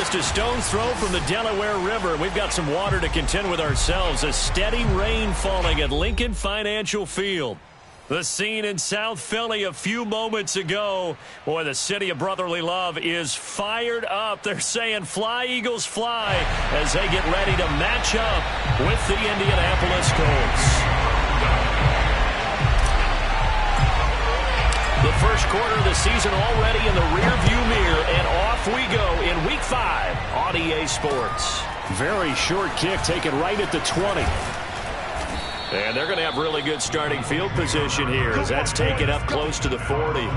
just a stone's throw from the Delaware River. We've got some water to contend with ourselves. A steady rain falling at Lincoln Financial Field. The scene in South Philly a few moments ago. Boy, the city of brotherly love is fired up. They're saying, "Fly, Eagles, fly," as they get ready to match up with the Indianapolis Colts. The first quarter of the season already in the rearview mirror, and off we go in Week 5 on EA Sports. Very short kick taken right at the 20. And they're going to have really good starting field position here as that's taken up close to the 40.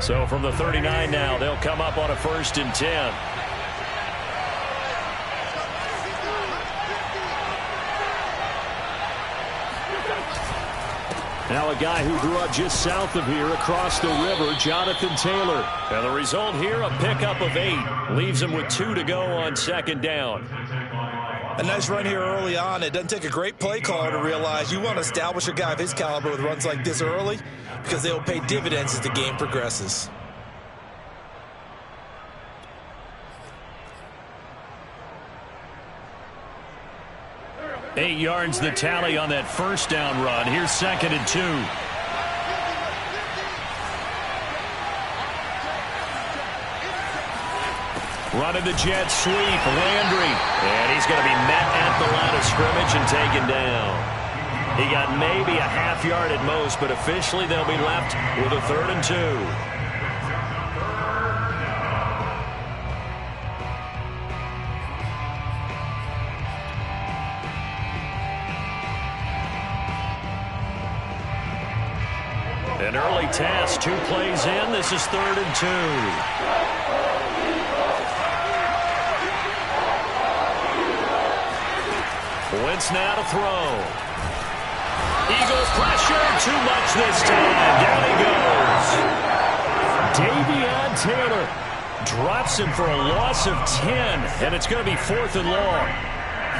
So from the 39 now, they'll come up on a 1st and 10. Now a guy who grew up just south of here across the river, Jonathan Taylor. And the result here, a pickup of 8. Leaves him with 2 to go on 2nd down. A nice run here early on. It doesn't take a great play caller to realize you want to establish a guy of his caliber with runs like this early because they will pay dividends as the game progresses. Eight yards the tally on that 1st down run. Here's 2nd and 2. Running the jet sweep, Landry. And he's going to be met at the line of scrimmage and taken down. He got maybe a half yard at most, but officially they'll be left with a 3rd and 2. An early test, 2 plays in. This is 3rd and 2. Wentz now to throw. Eagles pressure, too much this time. Down he goes. Davion Taylor Drops him for a loss of 10, and it's going to be 4th and long.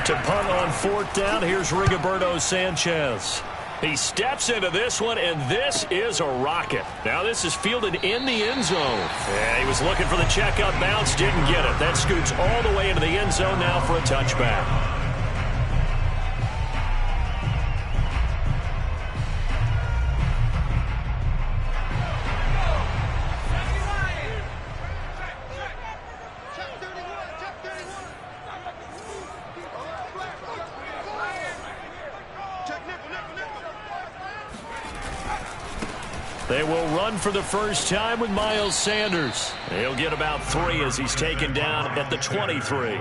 To punt on 4th down, here's Rigoberto Sanchez. He steps into this one, and this is a rocket. Now this is fielded in the end zone. Yeah, he was looking for the checkout bounce, didn't get it. That scoots all the way into the end zone now for a touchback. They will run for the first time with Miles Sanders. He'll get about 3 as he's taken down at the 23.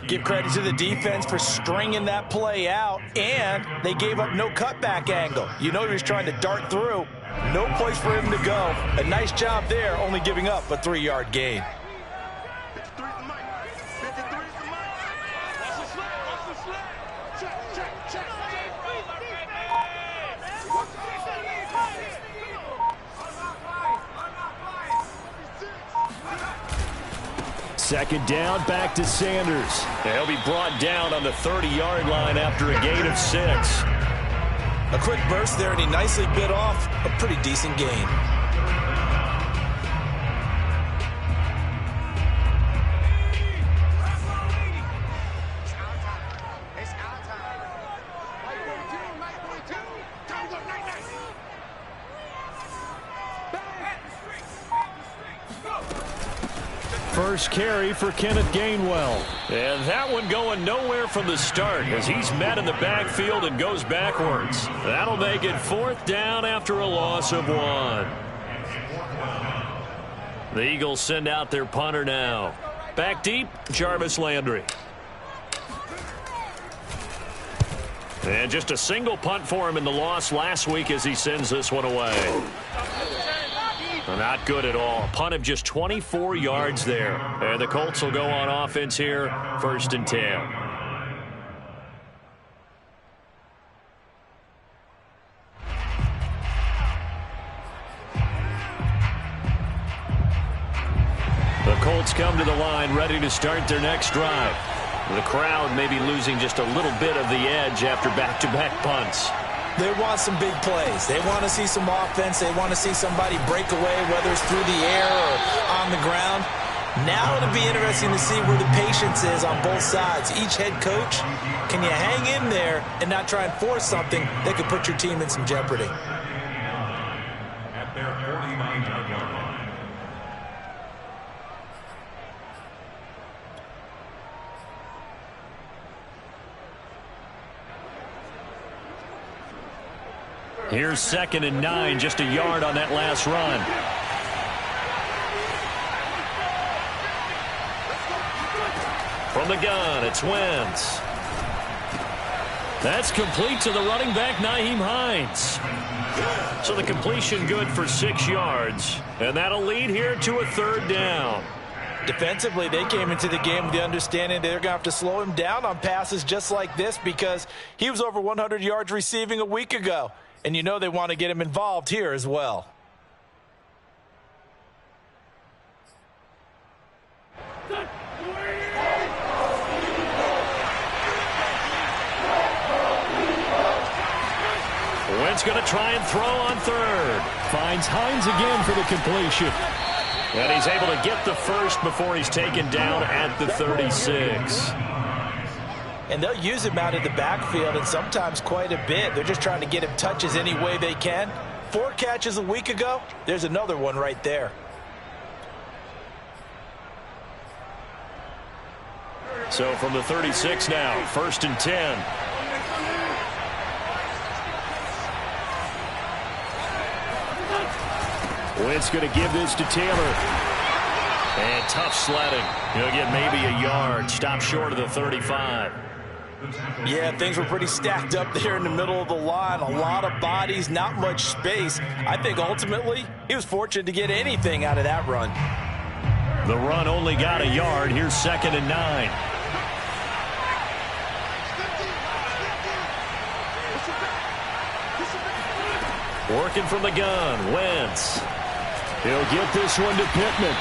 Give credit to the defense for stringing that play out, and they gave up no cutback angle. You know he was trying to dart through. No place for him to go. A nice job there, only giving up a 3-yard gain. Second down, back to Sanders. He'll be brought down on the 30-yard line after a gain of 6. A quick burst there, and he nicely bit off a pretty decent gain. First carry for Kenneth Gainwell. And that one going nowhere from the start as he's met in the backfield and goes backwards. That'll make it 4th down after a loss of 1. The Eagles send out their punter now. Back deep, Jarvis Landry. And just a single punt for him in the loss last week as he sends this one away. Not good at all. Punt of just 24 yards there. And the Colts will go on offense here, 1st and 10. The Colts Patriots come to the line ready to start their next drive. The crowd may be losing just a little bit of the edge after back-to-back punts. They want some big plays. They want to see some offense. They want to see somebody break away, whether it's through the air or on the ground. Now it'll be interesting to see where the patience is on both sides. Each head coach, can you hang in there and not try and force something that could put your team in some jeopardy? At their 49-yard line. Here's 2nd and 9, just a yard on that last run. From the gun, it's Wentz. That's complete to the running back, Nyheim Hines. So the completion good for 6 yards, and that'll lead here to a 3rd down. Defensively, they came into the game with the understanding they're going to have to slow him down on passes just like this because he was over 100 yards receiving a week ago. And you know they want to get him involved here as well. Wentz going to try and throw on 3rd. Finds Hines again for the completion. And he's able to get the first before he's taken down at the 36. And they'll use him out of the backfield, and sometimes quite a bit. They're just trying to get him touches any way they can. 4 catches a week ago. There's another one right there. So from the 36 now, 1st and 10. Wentz going to give this to Taylor. And tough sledding. He'll get maybe a yard. Stop short of the 35. Yeah, things were pretty stacked up there in the middle of the line. A lot of bodies, not much space. I think ultimately he was fortunate to get anything out of that run. The run only got a yard. Here's 2nd and 9. Working from the gun, Wentz. He'll get this one to Pittman.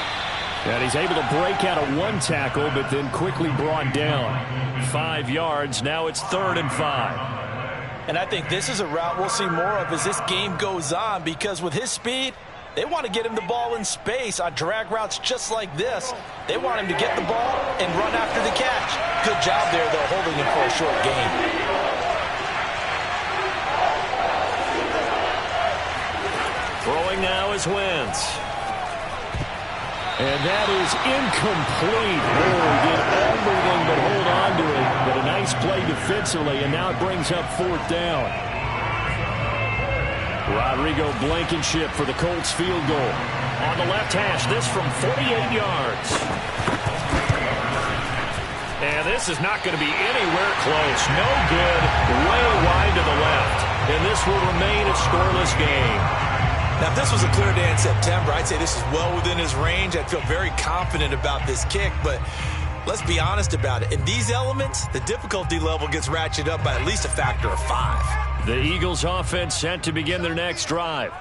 And he's able to break out of 1 tackle, but then quickly brought down. 5 yards. Now it's 3rd and 5. And I think this is a route we'll see more of as this game goes on, because with his speed, they want to get him the ball in space on drag routes just like this. They want him to get the ball and run after the catch. Good job there, though, holding him for a short gain. Throwing now is Wentz. And that is incomplete. Oh, he did everything but hold on to it. But a nice play defensively, and now it brings up 4th down. Rodrigo Blankenship for the Colts field goal. On the left hash, this from 48 yards. And this is not going to be anywhere close. No good, way wide to the left. And this will remain a scoreless game. Now, if this was a clear day in September, I'd say this is well within his range. I'd feel very confident about this kick, but let's be honest about it. In these elements, the difficulty level gets ratcheted up by at least a factor of 5. The Eagles offense set to begin their next drive.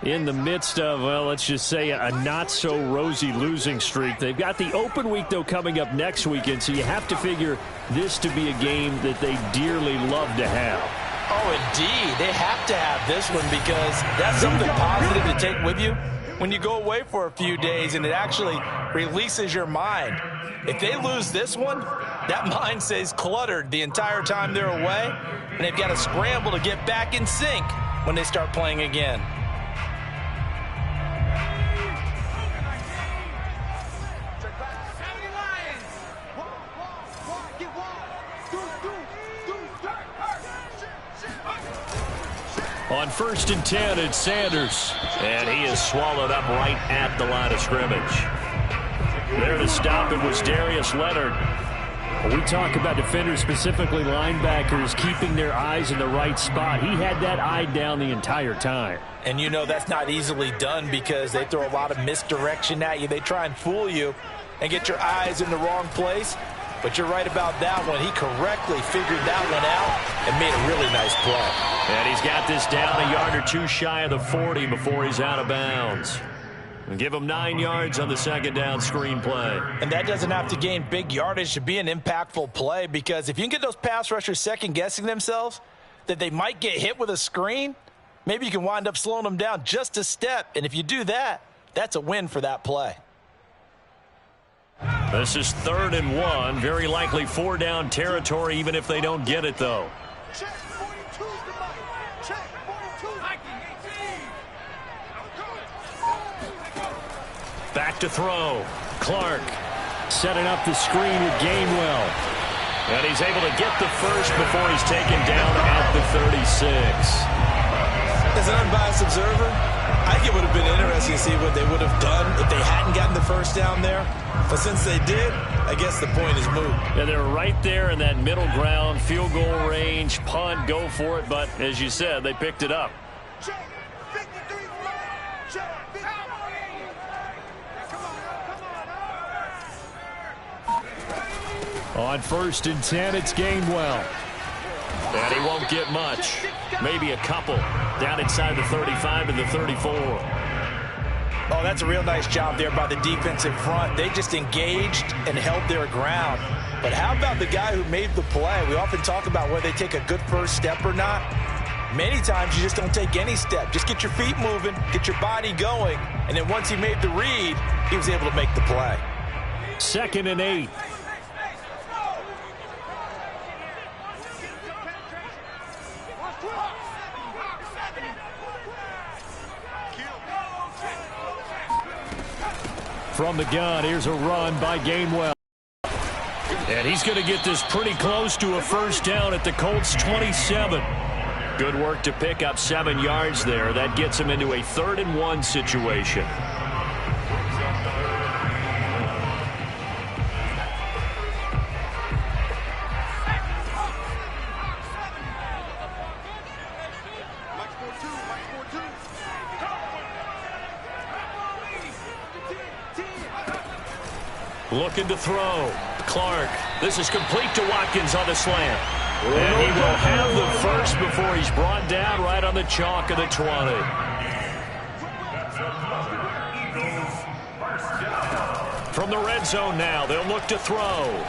In the midst of, well, let's just say a not-so-rosy losing streak. They've got the open week, though, coming up next weekend, so you have to figure this to be a game that they dearly love to have. Oh, indeed. They have to have this one because that's something positive to take with you when you go away for a few days, and it actually releases your mind. If they lose this one, that mind stays cluttered the entire time they're away, and they've got to scramble to get back in sync when they start playing again. On 1st and 10, it's Sanders. And he is swallowed up right at the line of scrimmage. There to stop it was Darius Leonard. We talk about defenders, specifically linebackers, keeping their eyes in the right spot. He had that eye down the entire time. And you know that's not easily done because they throw a lot of misdirection at you. They try and fool you and get your eyes in the wrong place. But you're right about that one. He correctly figured that one out and made a really nice play. And he's got this down a yard or two shy of the 40 before he's out of bounds. And give them 9 yards on the second down screen play. And that doesn't have to gain big yardage to be an impactful play, because if you can get those pass rushers second-guessing themselves that they might get hit with a screen, maybe you can wind up slowing them down just a step. And if you do that, that's a win for that play. This is 3rd and 1. Very likely 4-down territory, even if they don't get it, though. Back to throw. Clark setting up the screen with Gainwell. And he's able to get the first before he's taken down at the 36. As an unbiased observer, I think it would have been interesting to see what they would have done if they hadn't gotten the first down there. But since they did, I guess the point is moot. Yeah, they're right there in that middle ground, field goal range, punt, go for it. But as you said, they picked it up. On 1st and 10, it's Gainwell. And he won't get much. Maybe a couple. Down inside the 35 to the 34. Oh, that's a real nice job there by the defensive front. They just engaged and held their ground. But how about the guy who made the play? We often talk about whether they take a good first step or not. Many times you just don't take any step. Just get your feet moving, get your body going, and then once he made the read, he was able to make the play. 2nd and 8. From the gun, here's a run by Gainwell. And he's going to get this pretty close to a first down at the Colts 27. Good work to pick up 7 yards there. That gets him into a 3rd and 1 situation. Looking to throw. Clark. This is complete to Watkins on the slant. And he will have the first before he's brought down right on the chalk of the 20. From the red zone now, they'll look to throw.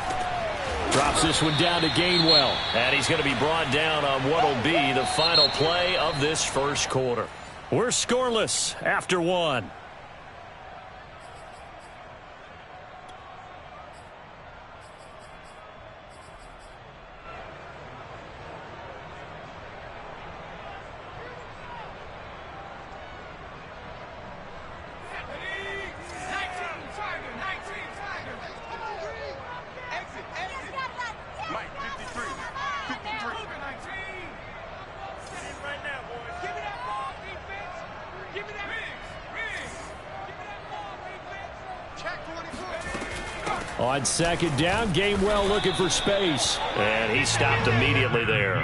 Drops this one down to Gainwell. And he's going to be brought down on what will be the final play of this first quarter. We're scoreless after 1. On 2nd down, Gainwell looking for space. And he stopped immediately there.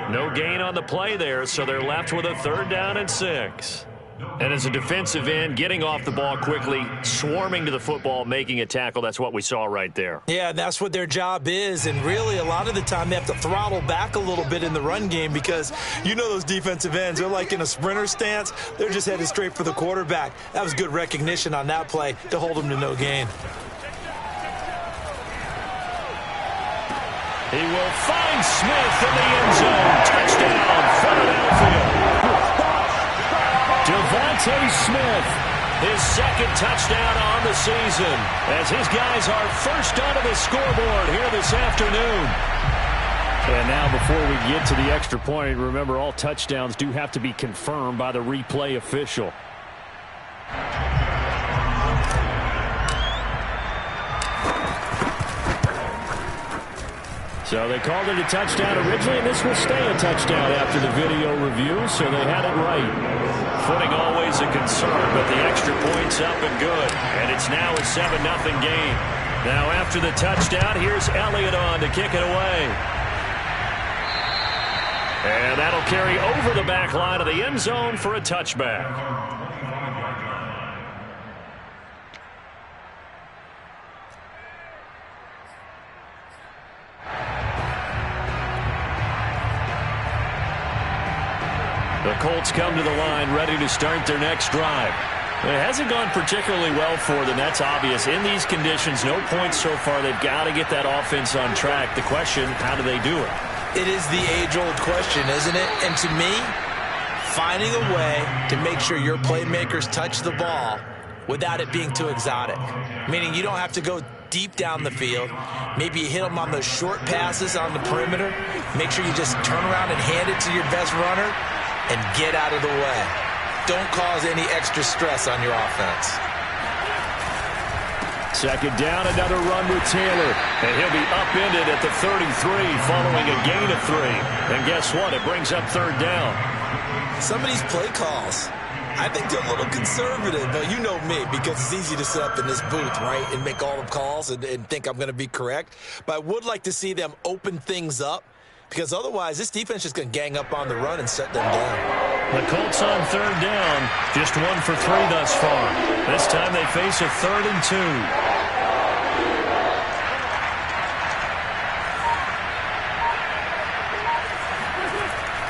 No gain on the play there, so they're left with a 3rd down and 6. And as a defensive end, getting off the ball quickly, swarming to the football, making a tackle, that's what we saw right there. Yeah, that's what their job is. And really, a lot of the time, they have to throttle back a little bit in the run game because you know those defensive ends, they're like in a sprinter stance. They're just headed straight for the quarterback. That was good recognition on that play to hold them to no gain. He will find Smith in the end zone. Touchdown, Philadelphia. Devontae Smith, his 2nd touchdown on the season, as his guys are first onto the scoreboard here this afternoon. And now before we get to the extra point, remember all touchdowns do have to be confirmed by the replay official. So they called it a touchdown originally, and this will stay a touchdown after the video review, so they had it right. Footing always a concern, but the extra point's up and good. And it's now a 7-0 game. Now after the touchdown, here's Elliott on to kick it away. And that'll carry over the back line of the end zone for a touchback. The Colts come to the line ready to start their next drive. It hasn't gone particularly well for them. That's obvious. In these conditions, no points so far. They've got to get that offense on track. The question, how do they do it? It is the age-old question, isn't it? And to me, finding a way to make sure your playmakers touch the ball without it being too exotic. Meaning you don't have to go deep down the field. Maybe you hit them on those short passes on the perimeter. Make sure you just turn around and hand it to your best runner and get out of the way. Don't cause any extra stress on your offense. Second down, another run with Taylor. And he'll be upended at the 33 following a gain of 3. And guess what? It brings up third down. Some of these play calls, I think they're a little conservative. But you know me, because it's easy to sit up in this booth, right, and make all the calls and think I'm going to be correct. But I would like to see them open things up, because otherwise this defense is going to gang up on the run and shut them down. The Colts on third down, just 1 for 3 thus far. This time they face a 3rd and 2.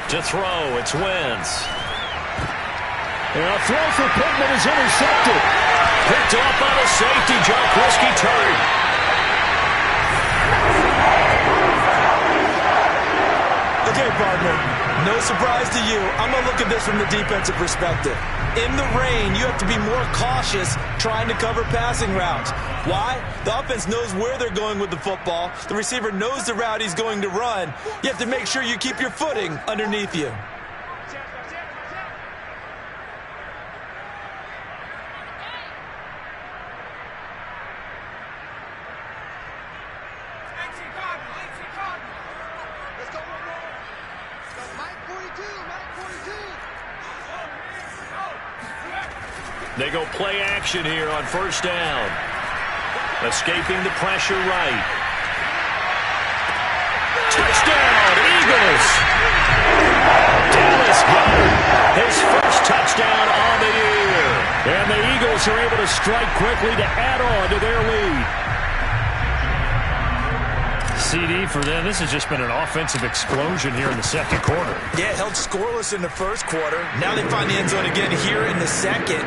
To throw, it's Wentz. And a throw for Pittman is intercepted. Picked off on a safety jump, risky turn. Okay, partner, no surprise to you. I'm going to look at this from the defensive perspective. In the rain, you have to be more cautious trying to cover passing routes. Why? The offense knows where they're going with the football. The receiver knows the route he's going to run. You have to make sure you keep your footing underneath you. They go play action here on first down. Escaping the pressure right. Touchdown, Eagles! Dallas Goedert, his first touchdown on the year. And the Eagles are able to strike quickly to add on to their lead. CD for them, this has just been an offensive explosion here in the second quarter. Yeah, held scoreless in the first quarter. Now they find the end zone again here in the second.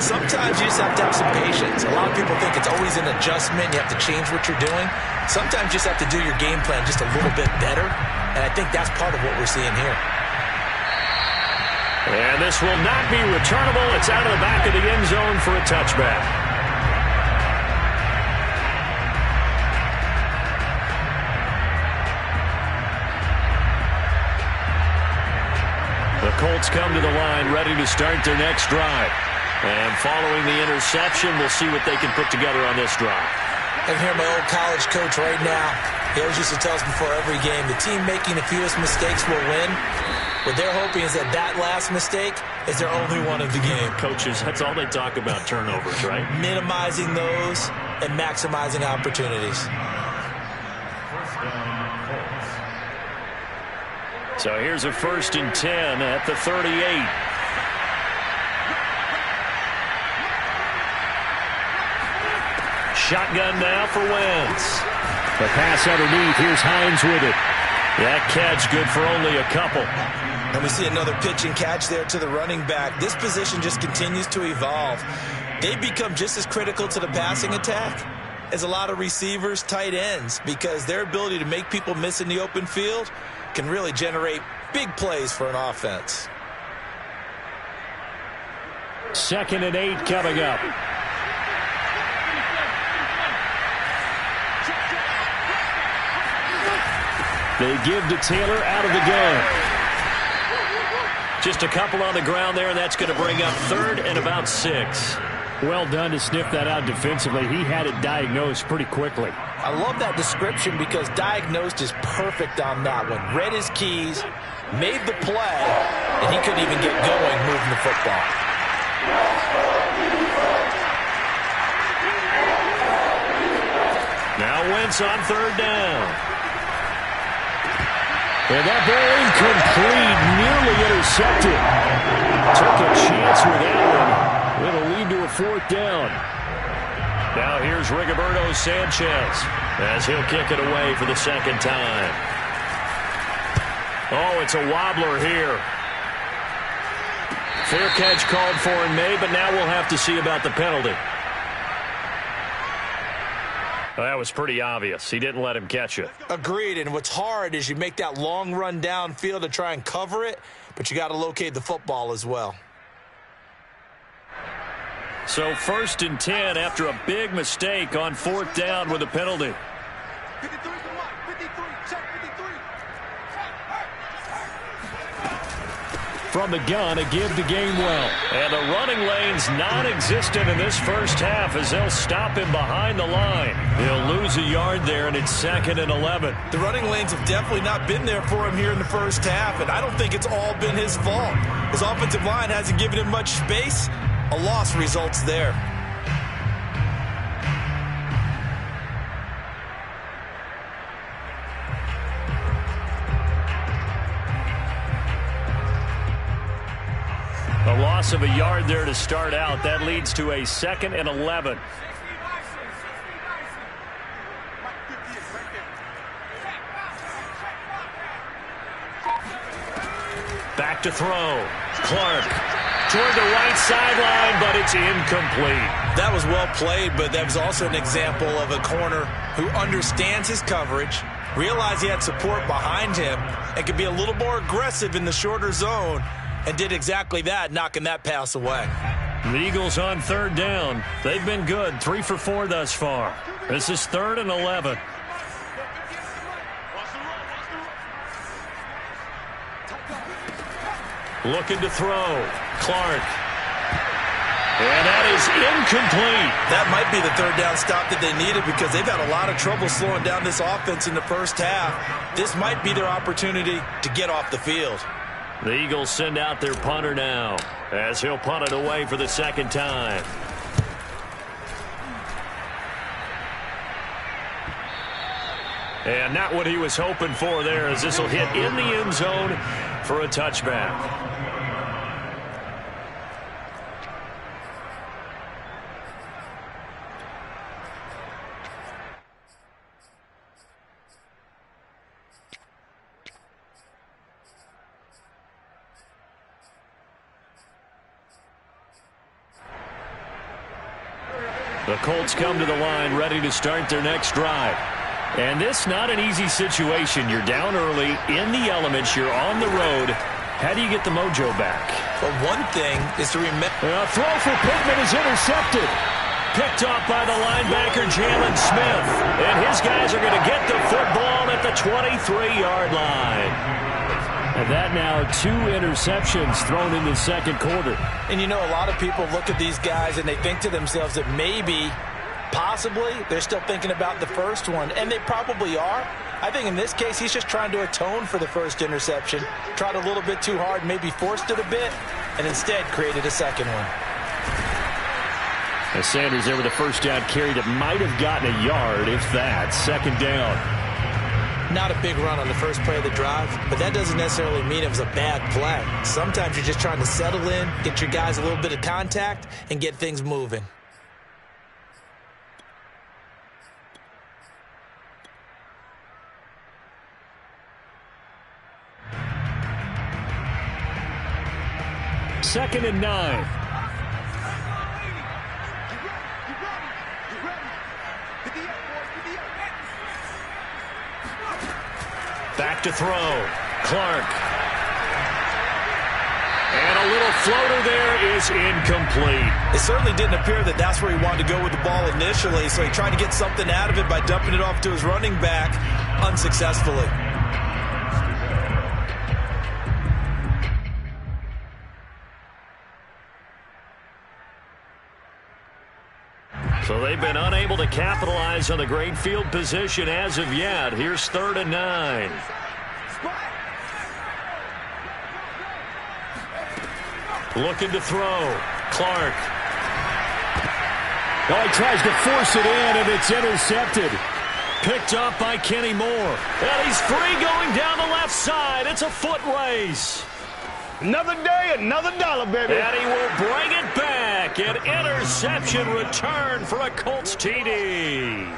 Sometimes you just have to have some patience. A lot of people think it's always an adjustment. You have to change what you're doing. Sometimes you just have to do your game plan just a little bit better. And I think that's part of what we're seeing here. And this will not be returnable. It's out of the back of the end zone for a touchback. The Colts come to the line ready to start their next drive. And following the interception, we'll see what they can put together on this drive. I can hear my old college coach right now. He always used to tell us before every game, the team making the fewest mistakes will win. What they're hoping is that that last mistake is their only one of the game. Coaches, that's all they talk about, turnovers, right? Minimizing those and maximizing opportunities. So here's a 1st and 10 at the 38. Shotgun now for Wentz. The pass underneath. Here's Hines with it. That catch good for only a couple. And we see another pitch and catch there to the running back. This position just continues to evolve. They become just as critical to the passing attack as a lot of receivers, tight ends, because their ability to make people miss in the open field can really generate big plays for an offense. 2nd and 8 coming up. They give to Taylor out of the gun. Just a couple on the ground there, and that's going to bring up 3rd and about 6. Well done to sniff that out defensively. He had it diagnosed pretty quickly. I love that description because diagnosed is perfect on that one. Read his keys, made the play, and he couldn't even get going moving the football. Now Wentz on 3rd down. And that ball incomplete, nearly intercepted. Took a chance with that one. It'll lead to a 4th down. Now here's Rigoberto Sanchez as he'll kick it away for the 2nd time. Oh, it's a wobbler here. Fair catch called for and made, but now we'll have to see about the penalty. Well, that was pretty obvious. He didn't let him catch it. Agreed, and what's hard is you make that long run downfield to try and cover it, but you got to locate the football as well. So 1st and 10 after a big mistake on 4th down with a penalty. From the gun, a give to Gainwell. And the running lane's non-existent in this first half as they'll stop him behind the line. He'll lose a yard there, and it's 2nd and 11. The running lanes have definitely not been there for him here in the first half, and I don't think it's all been his fault. His offensive line hasn't given him much space. A loss results there. A loss of a yard there to start out. That leads to a 2nd and 11. Back to throw. Clark toward the right sideline, but it's incomplete. That was well played, but that was also an example of a corner who understands his coverage, realized he had support behind him, and could be a little more aggressive in the shorter zone, and did exactly that, knocking that pass away. The Eagles on 3rd down. They've been good, 3 for 4 thus far. This is 3rd and 11. Looking to throw. Clark. And that is incomplete. That might be the 3rd down stop that they needed because they've had a lot of trouble slowing down this offense in the first half. This might be their opportunity to get off the field. The Eagles send out their punter now as he'll punt it away for the 2nd time. And not what he was hoping for there, as this will hit in the end zone for a touchback. The Colts come to the line ready to start their next drive. And this not an easy situation. You're down early, in the elements, you're on the road. How do you get the mojo back? Well, one thing is to remember. A throw for Pittman is intercepted. Picked off by the linebacker, Jalen Smith. And his guys are going to get the football at the 23-yard line. And that now 2 interceptions thrown in the 2nd quarter. And you know, a lot of people look at these guys and they think to themselves that maybe, possibly, they're still thinking about the first one. And they probably are. I think in this case, he's just trying to atone for the first interception. Tried a little bit too hard, maybe forced it a bit, and instead created a second one. As Sanders there with a first down carry that might have gotten a yard, if that. 2nd down. Not a big run on the first play of the drive, but that doesn't necessarily mean it was a bad play. Sometimes you're just trying to settle in, get your guys a little bit of contact, and get things moving. Second and 9. Back to throw. Clark. And a little floater there is incomplete. It certainly didn't appear that that's where he wanted to go with the ball initially, so he tried to get something out of it by dumping it off to his running back unsuccessfully. So they've been unable to capitalize on the great field position as of yet. Here's 3rd and 9. Looking to throw. Clark. Oh, he tries to force it in, and it's intercepted. Picked up by Kenny Moore. And he's free going down the left side. It's a foot race. Another day, another dollar, baby. And he will bring it back. An interception return for a Colts TD.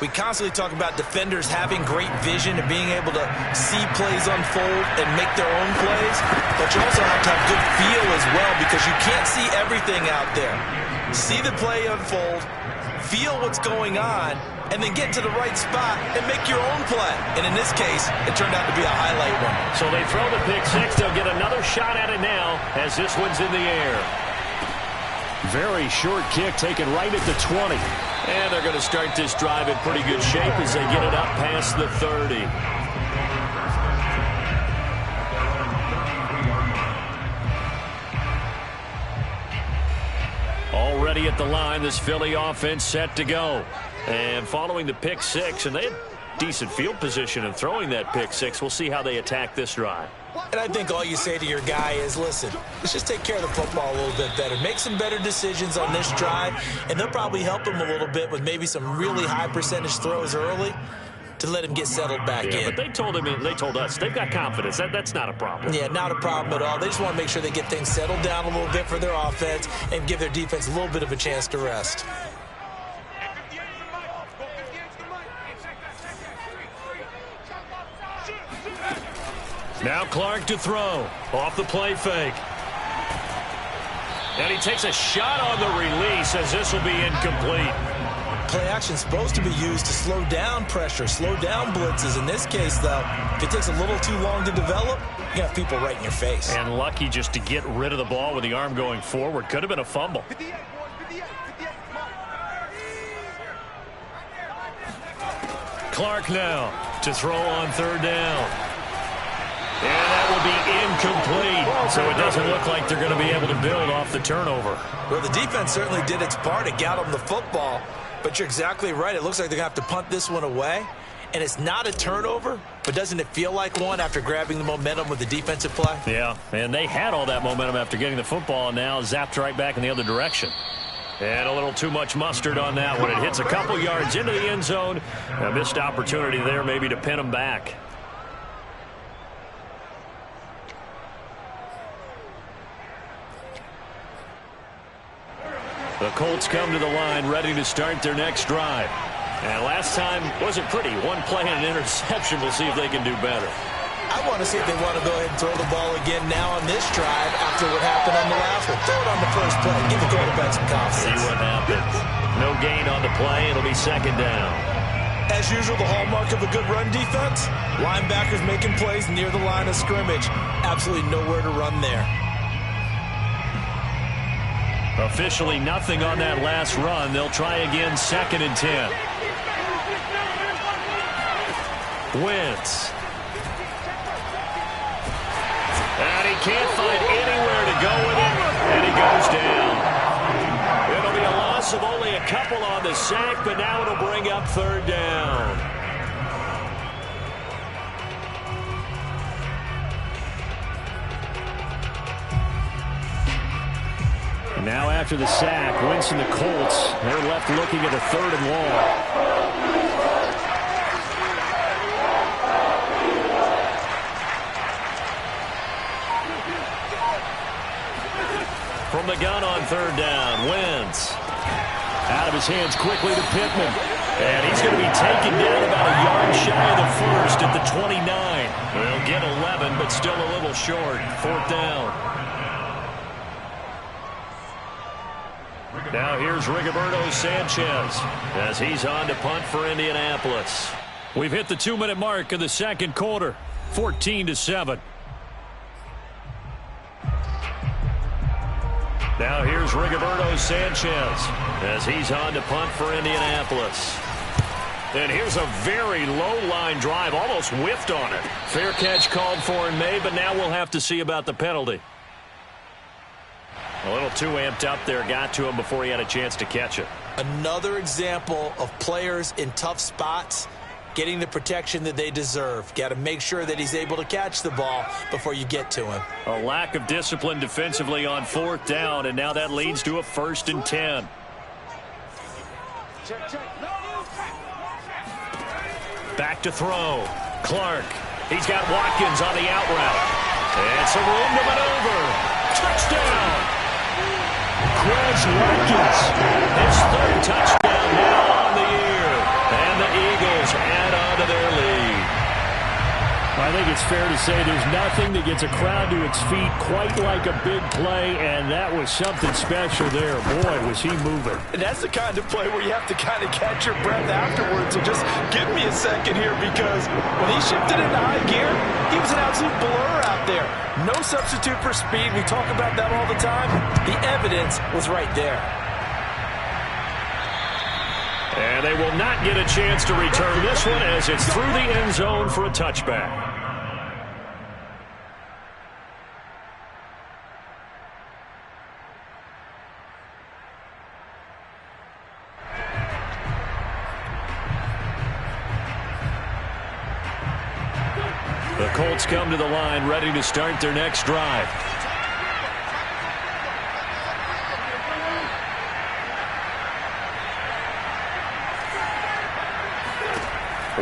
We constantly talk about defenders having great vision and being able to see plays unfold and make their own plays, but you also have to have good feel as well because you can't see everything out there. See the play unfold, feel what's going on, and then get to the right spot and make your own play. And in this case, it turned out to be a highlight one. So they throw the pick six. They'll get another shot at it now as this one's in the air. Very short kick taken right at the 20. And they're going to start this drive in pretty good shape as they get it up past the 30. Already at the line, this Philly offense set to go. And following the pick six, and they had decent field position in throwing that pick six. We'll see how they attack this drive. And I think all you say to your guy is, listen, let's just take care of the football a little bit better. Make some better decisions on this drive, and they'll probably help him a little bit with maybe some really high percentage throws early to let him get settled back in. But they told us they've got confidence. That's not a problem. Yeah, not a problem at all. They just want to make sure they get things settled down a little bit for their offense and give their defense a little bit of a chance to rest. Now Clark to throw. Off the play fake. And he takes a shot on the release as this will be incomplete. Play action is supposed to be used to slow down pressure, slow down blitzes. In this case, though, if it takes a little too long to develop, you have people right in your face. And lucky just to get rid of the ball with the arm going forward. Could have been a fumble. Clark now to throw on third down. And that will be incomplete. So it doesn't look like they're going to be able to build off the turnover. Well, the defense certainly did its part. It got them the football. But you're exactly right. It looks like they're going to have to punt this one away. And it's not a turnover, but doesn't it feel like one after grabbing the momentum with the defensive play? Yeah, and they had all that momentum after getting the football and now zapped right back in the other direction. And a little too much mustard on that one. It hits a couple yards into the end zone. A missed opportunity there maybe to pin them back. The Colts come to the line ready to start their next drive. And last time wasn't pretty. One play and an interception. We'll see if they can do better. I want to see if they want to go ahead and throw the ball again now on this drive after what happened on the last one. Throw it on the first play. Give the quarterback some confidence. See what happens. No gain on the play. It'll be second down. As usual, the hallmark of a good run defense, linebackers making plays near the line of scrimmage. Absolutely nowhere to run there. Officially nothing on that last run. They'll try again, 2nd and 10. Wentz. And he can't find anywhere to go with it, and he goes down. It'll be a loss of only a couple on the sack, but now it'll bring up third down. Now after the sack, Wentz and the Colts, they're left looking at a 3rd and long. From the gun on 3rd down, Wentz. Out of his hands quickly to Pittman. And he's going to be taken down about a yard shy of the first at the 29. They'll get 11, but still a little short. 4th down. Now here's Rigoberto Sanchez as he's on to punt for Indianapolis. We've hit the 2-minute mark of the second quarter, 14-7. Now here's Rigoberto Sanchez as he's on to punt for Indianapolis. And here's a very low-line drive, almost whiffed on it. Fair catch called for and made, but now we'll have to see about the penalty. A little too amped up there, got to him before he had a chance to catch it. Another example of players in tough spots getting the protection that they deserve. Got to make sure that he's able to catch the ball before you get to him. A lack of discipline defensively on 4th down, and now that leads to a 1st and 10. Back to throw. Clark. He's got Watkins on the out route. And some room to maneuver. Touchdown. Quez Watkins, his 3rd touchdown now on the year. And the it's fair to say there's nothing that gets a crowd to its feet quite like a big play, and that was something special there. Boy, was he moving. And that's the kind of play where you have to kind of catch your breath afterwards. So just give me a second here, because when he shifted into high gear, he was an absolute blur out there. No substitute for speed. We talk about that all the time. The evidence was right there. And they will not get a chance to return this one as it's through the end zone for a touchback. The Colts come to the line ready to start their next drive.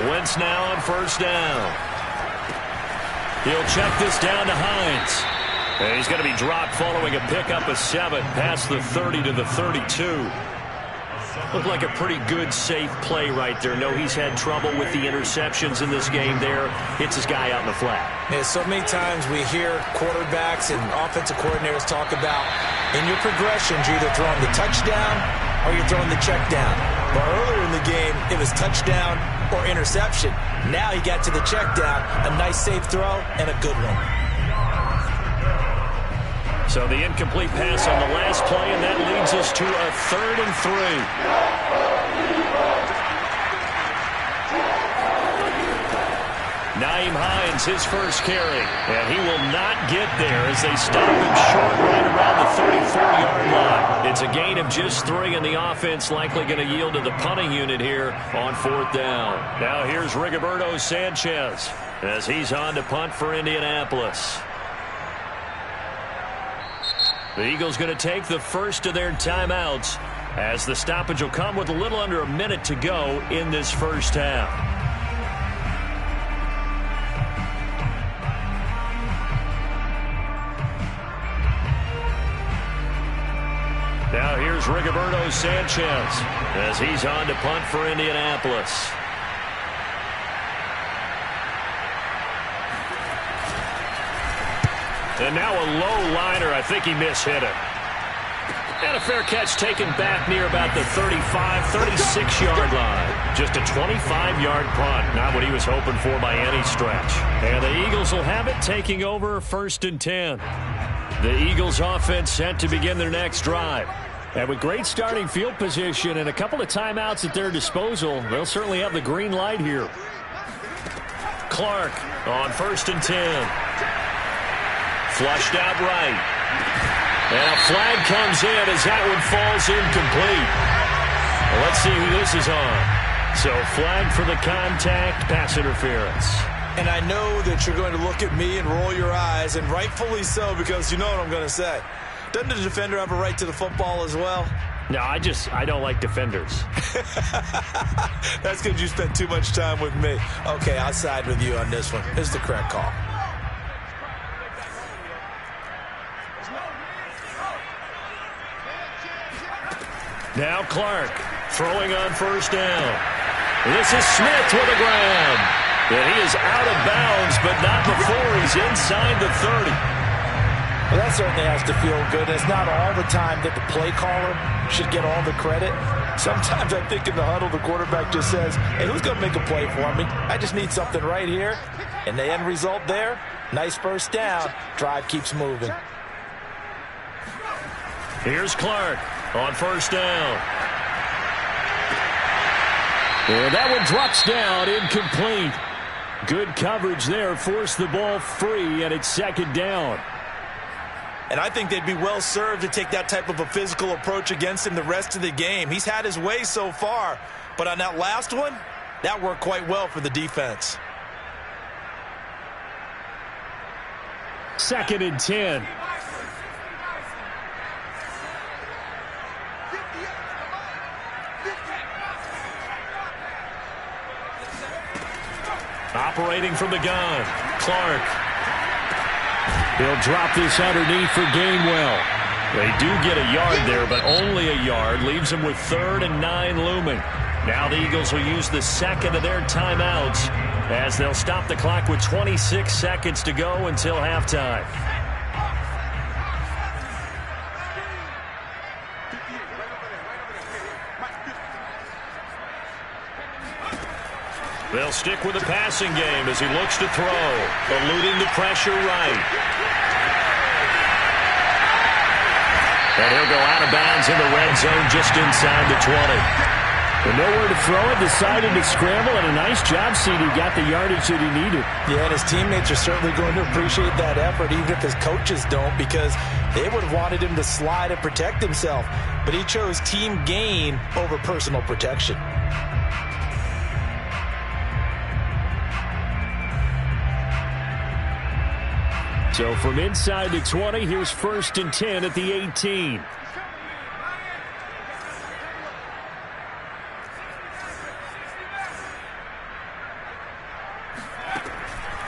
Wentz now on first down. He'll check this down to Hines. And he's going to be dropped following a pickup of 7 past the 30 to the 32. Looked like a pretty good, safe play right there. No, he's had trouble with the interceptions in this game there. Hits his guy out in the flat. Yeah, so many times we hear quarterbacks and offensive coordinators talk about in your progressions, you're either throwing the touchdown or you're throwing the check down. But earlier in the game, it was touchdown or interception. Now he got to the check down, a nice safe throw, and a good one. So the incomplete pass on the last play, and that leads us to a 3rd and 3. Nyheim Hines, his first carry, and he will not get there as they stop him short right around the 34-yard line. It's a gain of just 3, and the offense likely going to yield to the punting unit here on 4th down. Now here's Rigoberto Sanchez as he's on to punt for Indianapolis. The Eagles going to take the first of their timeouts as the stoppage will come with a little under a minute to go in this first half. Now here's Rigoberto Sanchez as he's on to punt for Indianapolis. And now a low liner. I think he mishit it. And a fair catch taken back near about the 35, 36-yard line. Just a 25-yard punt. Not what he was hoping for by any stretch. And the Eagles will have it, taking over 1st and 10. The Eagles offense set to begin their next drive. And with great starting field position and a couple of timeouts at their disposal, they'll certainly have the green light here. Clark on 1st and 10. Flushed out right. And a flag comes in as that one falls incomplete. Well, let's see who this is on. So flag for the contact, pass interference. And I know that you're going to look at me and roll your eyes, and rightfully so, because you know what I'm going to say. Doesn't the defender have a right to the football as well? No, I don't like defenders. That's because you spent too much time with me. Okay, I'll side with you on this one. This is the correct call. Now Clark throwing on first down. This is Smith with a grab. And he is out of bounds, but not before he's inside the 30. Well, that certainly has to feel good. It's not all the time that the play caller should get all the credit. Sometimes I think in the huddle, the quarterback just says, hey, who's going to make a play for me? I just need something right here. And the end result there, nice first down. Drive keeps moving. Here's Clark on first down. And that one drops down, incomplete. Good coverage there, forced the ball free, and it's 2nd down. And I think they'd be well served to take that type of a physical approach against him the rest of the game. He's had his way so far, but on that last one, that worked quite well for the defense. 2nd and 10. Operating from the gun, Clark. He'll drop this underneath for Gainwell. They do get a yard there, but only a yard. Leaves them with 3rd and 9 looming. Now the Eagles will use the second of their timeouts as they'll stop the clock with 26 seconds to go until halftime. They'll stick with the passing game as he looks to throw, eluding the pressure right. And he'll go out of bounds in the red zone just inside the 20. With nowhere to throw it, decided to scramble, and a nice job, CD. Got the yardage that he needed. Yeah, and his teammates are certainly going to appreciate that effort, even if his coaches don't, because they would have wanted him to slide and protect himself. But he chose team gain over personal protection. So from inside the 20, here's 1st and 10 at the 18.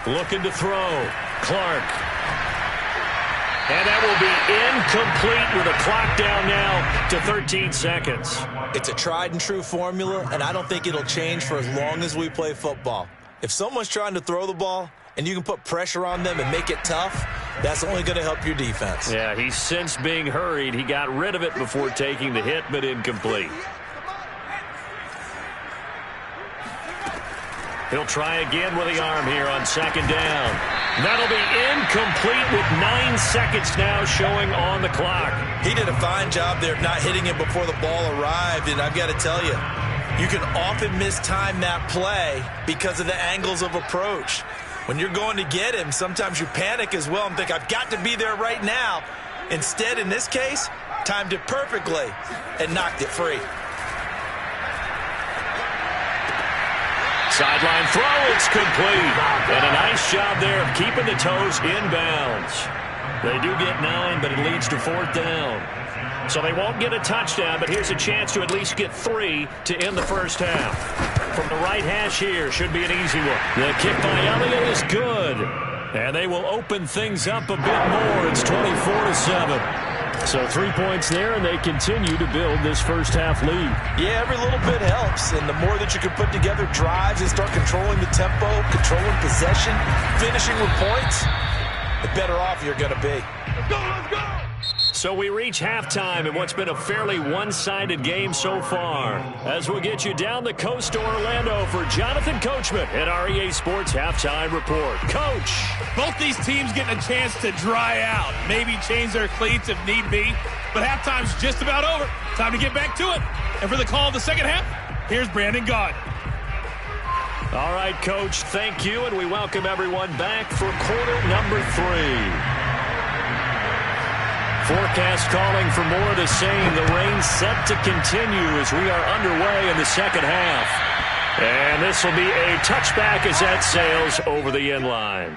Looking to throw. Clark. And that will be incomplete with a clock down now to 13 seconds. It's a tried and true formula, and I don't think it'll change for as long as we play football. If someone's trying to throw the ball and you can put pressure on them and make it tough, that's only going to help your defense. Yeah, he's sensed being hurried. He got rid of it before taking the hit, but incomplete. He'll try again with the arm here on 2nd down. That'll be incomplete with 9 seconds now showing on the clock. He did a fine job there of not hitting him before the ball arrived, and I've got to tell you, you can often mistime that play because of the angles of approach. When you're going to get him, sometimes you panic as well and think, I've got to be there right now. Instead, in this case, timed it perfectly and knocked it free. Sideline throw, it's complete. And a nice job there of keeping the toes inbounds. They do get 9, but it leads to 4th down. So they won't get a touchdown, but here's a chance to at least get 3 to end the first half. From the right hash here, should be an easy one. The kick by Elliott is good. And they will open things up a bit more. It's 24-7. So 3 points there, and they continue to build this first half lead. Yeah, every little bit helps, and the more that you can put together drives and start controlling the tempo, controlling possession, finishing with points, the better off you're going to be. Let's go, let's go! So we reach halftime in what's been a fairly one-sided game so far. As we'll get you down the coast to Orlando for Jonathan Coachman at REA Sports Halftime Report. Coach! Both these teams getting a chance to dry out, maybe change their cleats if need be, but halftime's just about over. Time to get back to it. And for the call of the second half, here's Brandon Gaudin. All right, Coach, thank you, and we welcome everyone back for quarter number 3. Forecast calling for more of the same. The rain set to continue as we are underway in the second half. And this will be a touchback as that sails over the end line.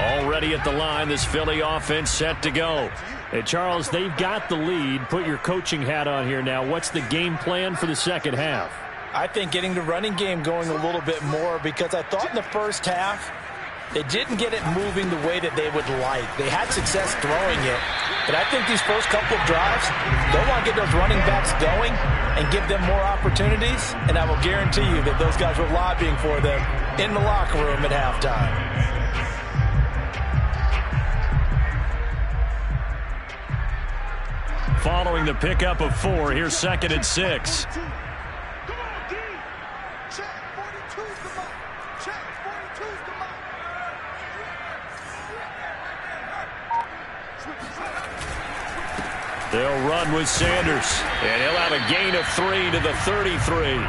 Already at the line, this Philly offense set to go. Hey, Charles, they've got the lead. Put your coaching hat on here now. What's the game plan for the second half? I think getting the running game going a little bit more, because I thought in the first half they didn't get it moving the way that they would like. They had success throwing it, but I think these first couple of drives, they'll want to get those running backs going and give them more opportunities, and I will guarantee you that those guys were lobbying for them in the locker room at halftime. Following the pickup of 4, here's 2nd and 6. They'll run with Sanders, and he'll have a gain of 3 to the 33.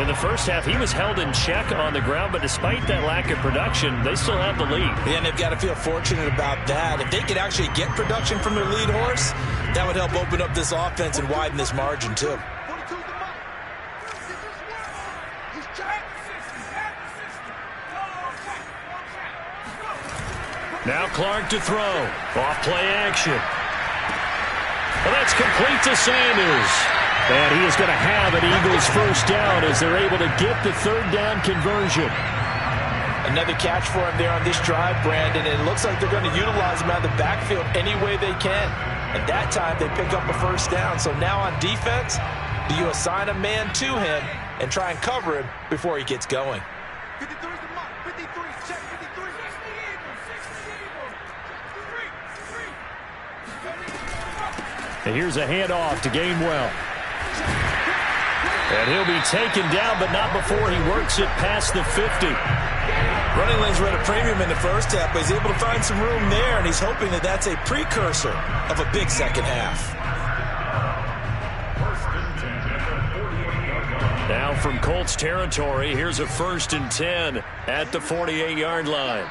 In the first half, he was held in check on the ground, but despite that lack of production, they still have the lead. Yeah, and they've got to feel fortunate about that. If they could actually get production from their lead horse, that would help open up this offense and widen this margin, too. Now Clark to throw. Off play action. Well, that's complete to Sanders. And he is going to have an Eagles first down as they're able to get the 3rd down conversion. Another catch for him there on this drive, Brandon. And it looks like they're going to utilize him out of the backfield any way they can. And that time they pick up a first down. So now on defense, do you assign a man to him and try and cover him before he gets going? 53 is the mark. 53, check 53. And here's a handoff to Gainwell. And he'll be taken down, but not before he works it past the 50. Running lanes were at a premium in the first half, but he's able to find some room there, and he's hoping that that's a precursor of a big second half. Now from Colts territory, here's a 1st and 10 at the 48-yard line.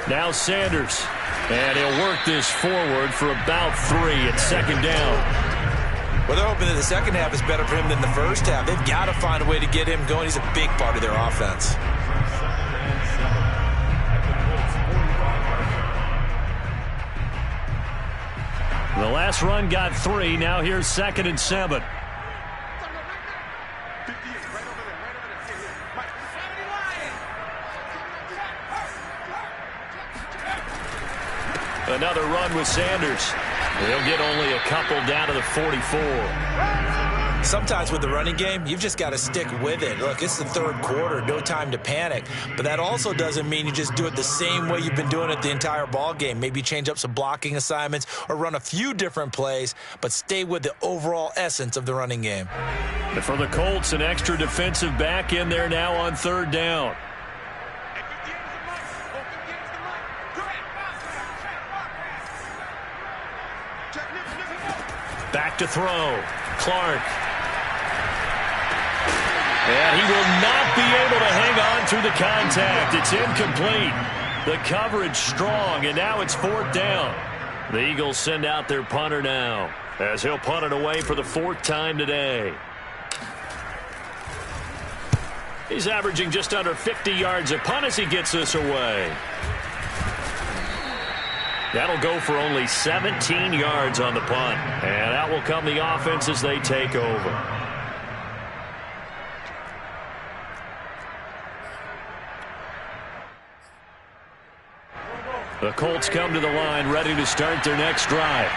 Now Sanders, and he'll work this forward for about 3 at 2nd down. Well, they're hoping that the second half is better for him than the first half. They've got to find a way to get him going. He's a big part of their offense. The last run got 3. Now here's 2nd and 7. Another run with Sanders. He'll get only a couple down to the 44. Sometimes with the running game, you've just got to stick with it. Look, it's the third quarter, no time to panic. But that also doesn't mean you just do it the same way you've been doing it the entire ball game. Maybe change up some blocking assignments or run a few different plays, but stay with the overall essence of the running game. And for the Colts, an extra defensive back in there now on 3rd down. Back to throw. Clark. And he will not be able to hang on through the contact. It's incomplete. The coverage strong, and now it's 4th down. The Eagles send out their punter now, as he'll punt it away for the 4th time today. He's averaging just under 50 yards a punt as he gets this away. That'll go for only 17 yards on the punt. And out will come the offense as they take over. The Colts come to the line ready to start their next drive.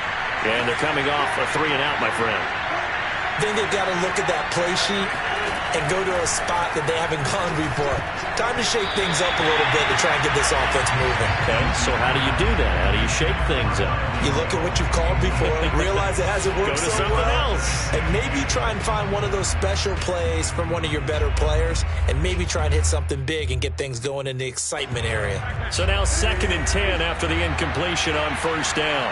And they're coming off a 3-and-out, my friend. Then they've got to look at that play sheet and go to a spot that they haven't gone before. Time to shake things up a little bit to try and get this offense moving. Okay, so how do you do that? How do you shake things up? You look at what you've called before, realize it hasn't worked Go to so something well, else. and maybe try and find one of those special plays from one of your better players, and maybe try and hit something big and get things going in the excitement area. So now 2nd and 10 after the incompletion on 1st down.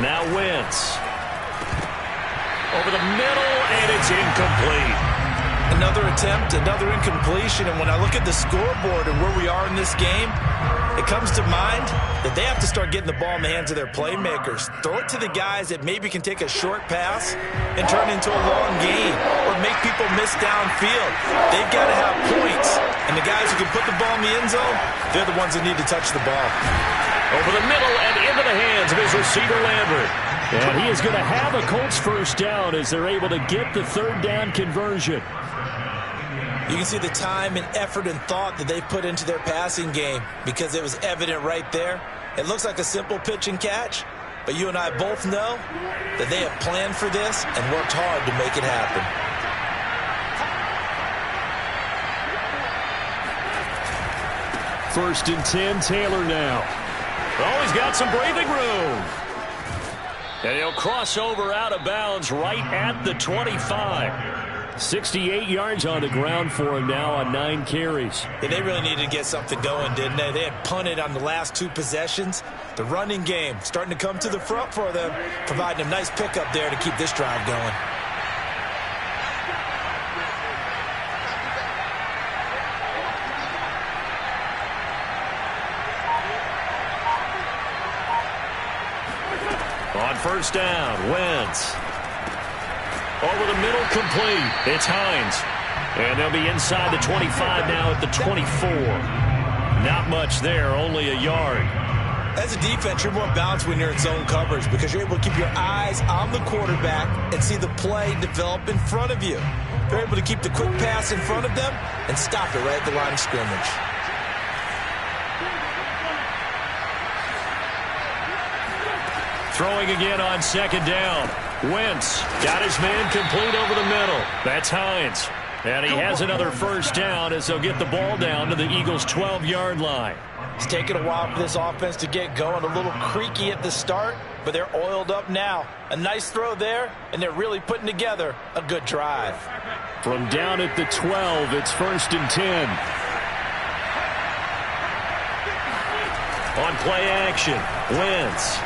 Now Wentz. Over the middle, and it's incomplete. Another attempt, another incompletion, and when I look at the scoreboard and where we are in this game, it comes to mind that they have to start getting the ball in the hands of their playmakers. Throw it to the guys that maybe can take a short pass and turn it into a long gain or make people miss downfield. They've got to have points, and the guys who can put the ball in the end zone, they're the ones that need to touch the ball. Over the middle and into the hands of his receiver, Landry. And he is going to have a Colts first down as they're able to get the 3rd down conversion. You can see the time and effort and thought that they put into their passing game because it was evident right there. It looks like a simple pitch and catch, but you and I both know that they have planned for this and worked hard to make it happen. 1st and 10, Taylor now. Oh, he's got some breathing room. And he'll cross over out of bounds right at the 25. 68 yards on the ground for him now on 9 carries. Yeah, they really needed to get something going, didn't they? They had punted on the last 2 possessions. The running game starting to come to the front for them, providing a nice pickup there to keep this drive going. On 1st down, Wentz. Over the middle, complete. It's Hines. And they'll be inside the 25 now at the 24. Not much there, only a yard. As a defense, you're more balanced when you're in zone coverage because you're able to keep your eyes on the quarterback and see the play develop in front of you. They're able to keep the quick pass in front of them and stop it right at the line of scrimmage. Throwing again on second down. Wentz got his man complete over the middle. That's Hines. And he has another first down as they'll get the ball down to the Eagles' 12-yard line. It's taken a while for this offense to get going. A little creaky at the start, but they're oiled up now. A nice throw there, and they're really putting together a good drive. From down at the 12, it's 1st and 10. On play action, Wentz.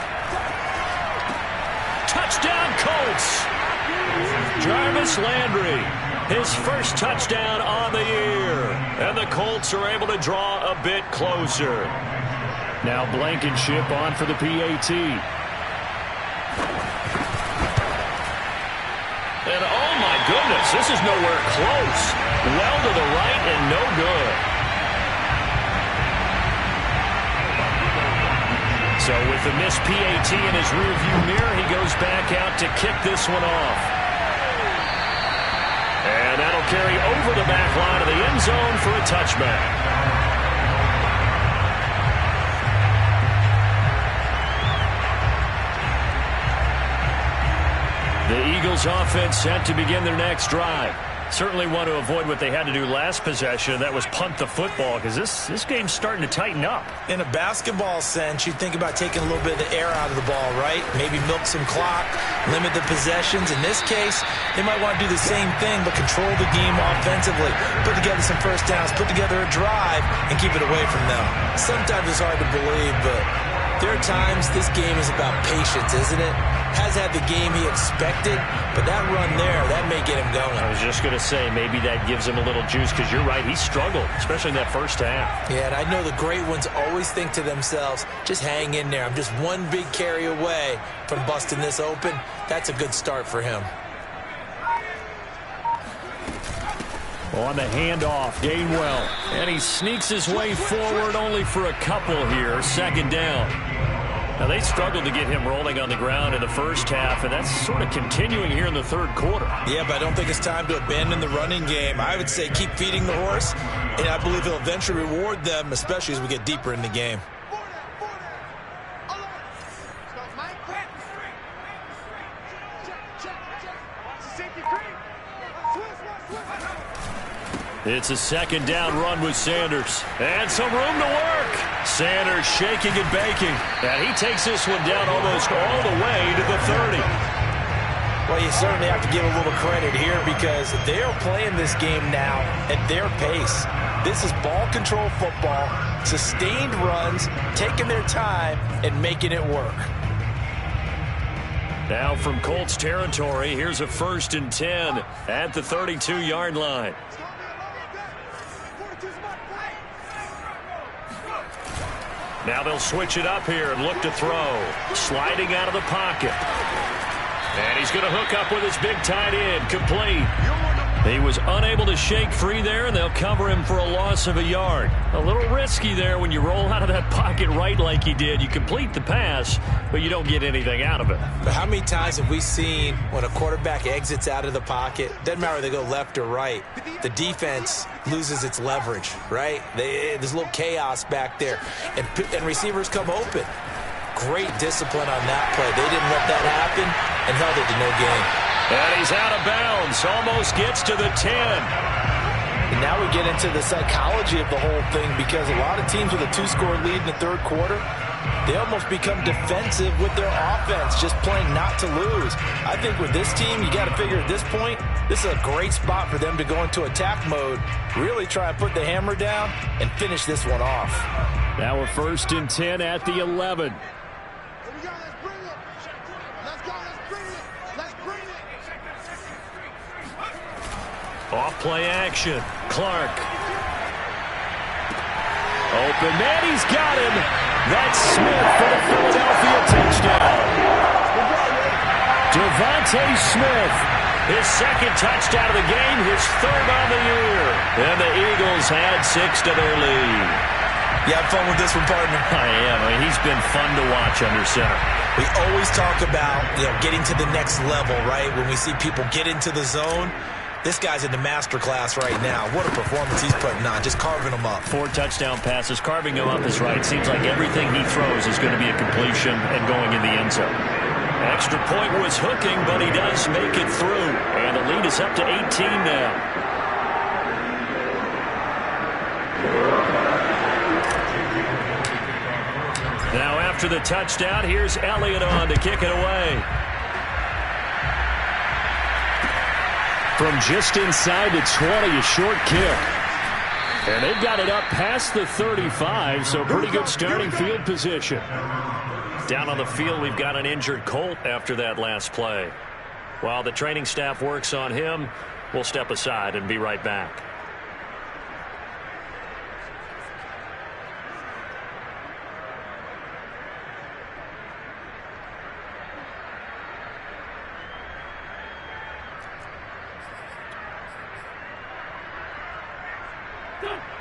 Touchdown Colts. Jarvis Landry, his first touchdown on the year. And the Colts are able to draw a bit closer. Now Blankenship on for the PAT. And oh my goodness, this is nowhere close. Well to the right and no good. So with the missed PAT in his rearview mirror, he goes back out to kick this one off. And that'll carry over the back line of the end zone for a touchback. The Eagles offense set to begin their next drive. Certainly want to avoid what they had to do last possession. That was punt the football because this game's starting to tighten up. In a basketball sense, you think about taking a little bit of the air out of the ball, right? Maybe milk some clock, limit the possessions. In this case, they might want to do the same thing but control the game offensively. Put together some first downs, put together a drive, and keep it away from them. Sometimes it's hard to believe, but there are times this game is about patience, isn't it? Has had the game he expected, but that run there, that may get him going. I was just going to say, maybe that gives him a little juice because you're right, he struggled, especially in that first half. Yeah, and I know the great ones always think to themselves, just hang in there. I'm just one big carry away from busting this open. That's a good start for him. On the handoff, Gainwell. And he sneaks his way forward only for a couple here, second down. Now, they struggled to get him rolling on the ground in the first half, and that's sort of continuing here in the third quarter. Yeah, but I don't think it's time to abandon the running game. I would say keep feeding the horse, and I believe he'll eventually reward them, especially as we get deeper in the game. It's a second down run with Sanders. And some room to work. Sanders shaking and baking. And he takes this one down almost all the way to the 30. Well, you certainly have to give a little credit here because they are playing this game now at their pace. This is ball control football, sustained runs, taking their time and making it work. Now from Colts territory, here's a 1st and 10 at the 32-yard line. Now they'll switch it up here and look to throw. Sliding out of the pocket. And he's going to hook up with his big tight end. Complete. He was unable to shake free there, and they'll cover him for a loss of a yard. A little risky there when you roll out of that pocket right like he did. You complete the pass, but you don't get anything out of it. But how many times have we seen when a quarterback exits out of the pocket, doesn't matter whether they go left or right, the defense loses its leverage, right? There's a little chaos back there, and receivers come open. Great discipline on that play. They didn't let that happen and held it to no gain. And he's out of bounds. Almost gets to the 10. And now we get into the psychology of the whole thing because a lot of teams with a 2-score lead in the third quarter, they almost become defensive with their offense, just playing not to lose. I think with this team, you got to figure at this point, this is a great spot for them to go into attack mode, really try and put the hammer down and finish this one off. Now a 1st and 10 at the 11. Off play action. Clark. Open man, he's got him. That's Smith for the Philadelphia touchdown. Devontae Smith, his second touchdown of the game, his third on the year. And the Eagles add 6 to their lead. You have fun with this one, partner? I am. I mean, he's been fun to watch under center. We always talk about, getting to the next level, right? When we see people get into the zone, this guy's in the master class right now. What a performance he's putting on, just carving them up. 4 touchdown passes, carving them up is right. Seems like everything he throws is going to be a completion and going in the end zone. Extra point was hooking, but he does make it through. And the lead is up to 18 now. Now after the touchdown, here's Elliott on to kick it away. From just inside the 20, a short kick. And they've got it up past the 35, so pretty good starting field position. Down on the field, we've got an injured Colt after that last play. While the training staff works on him, we'll step aside and be right back.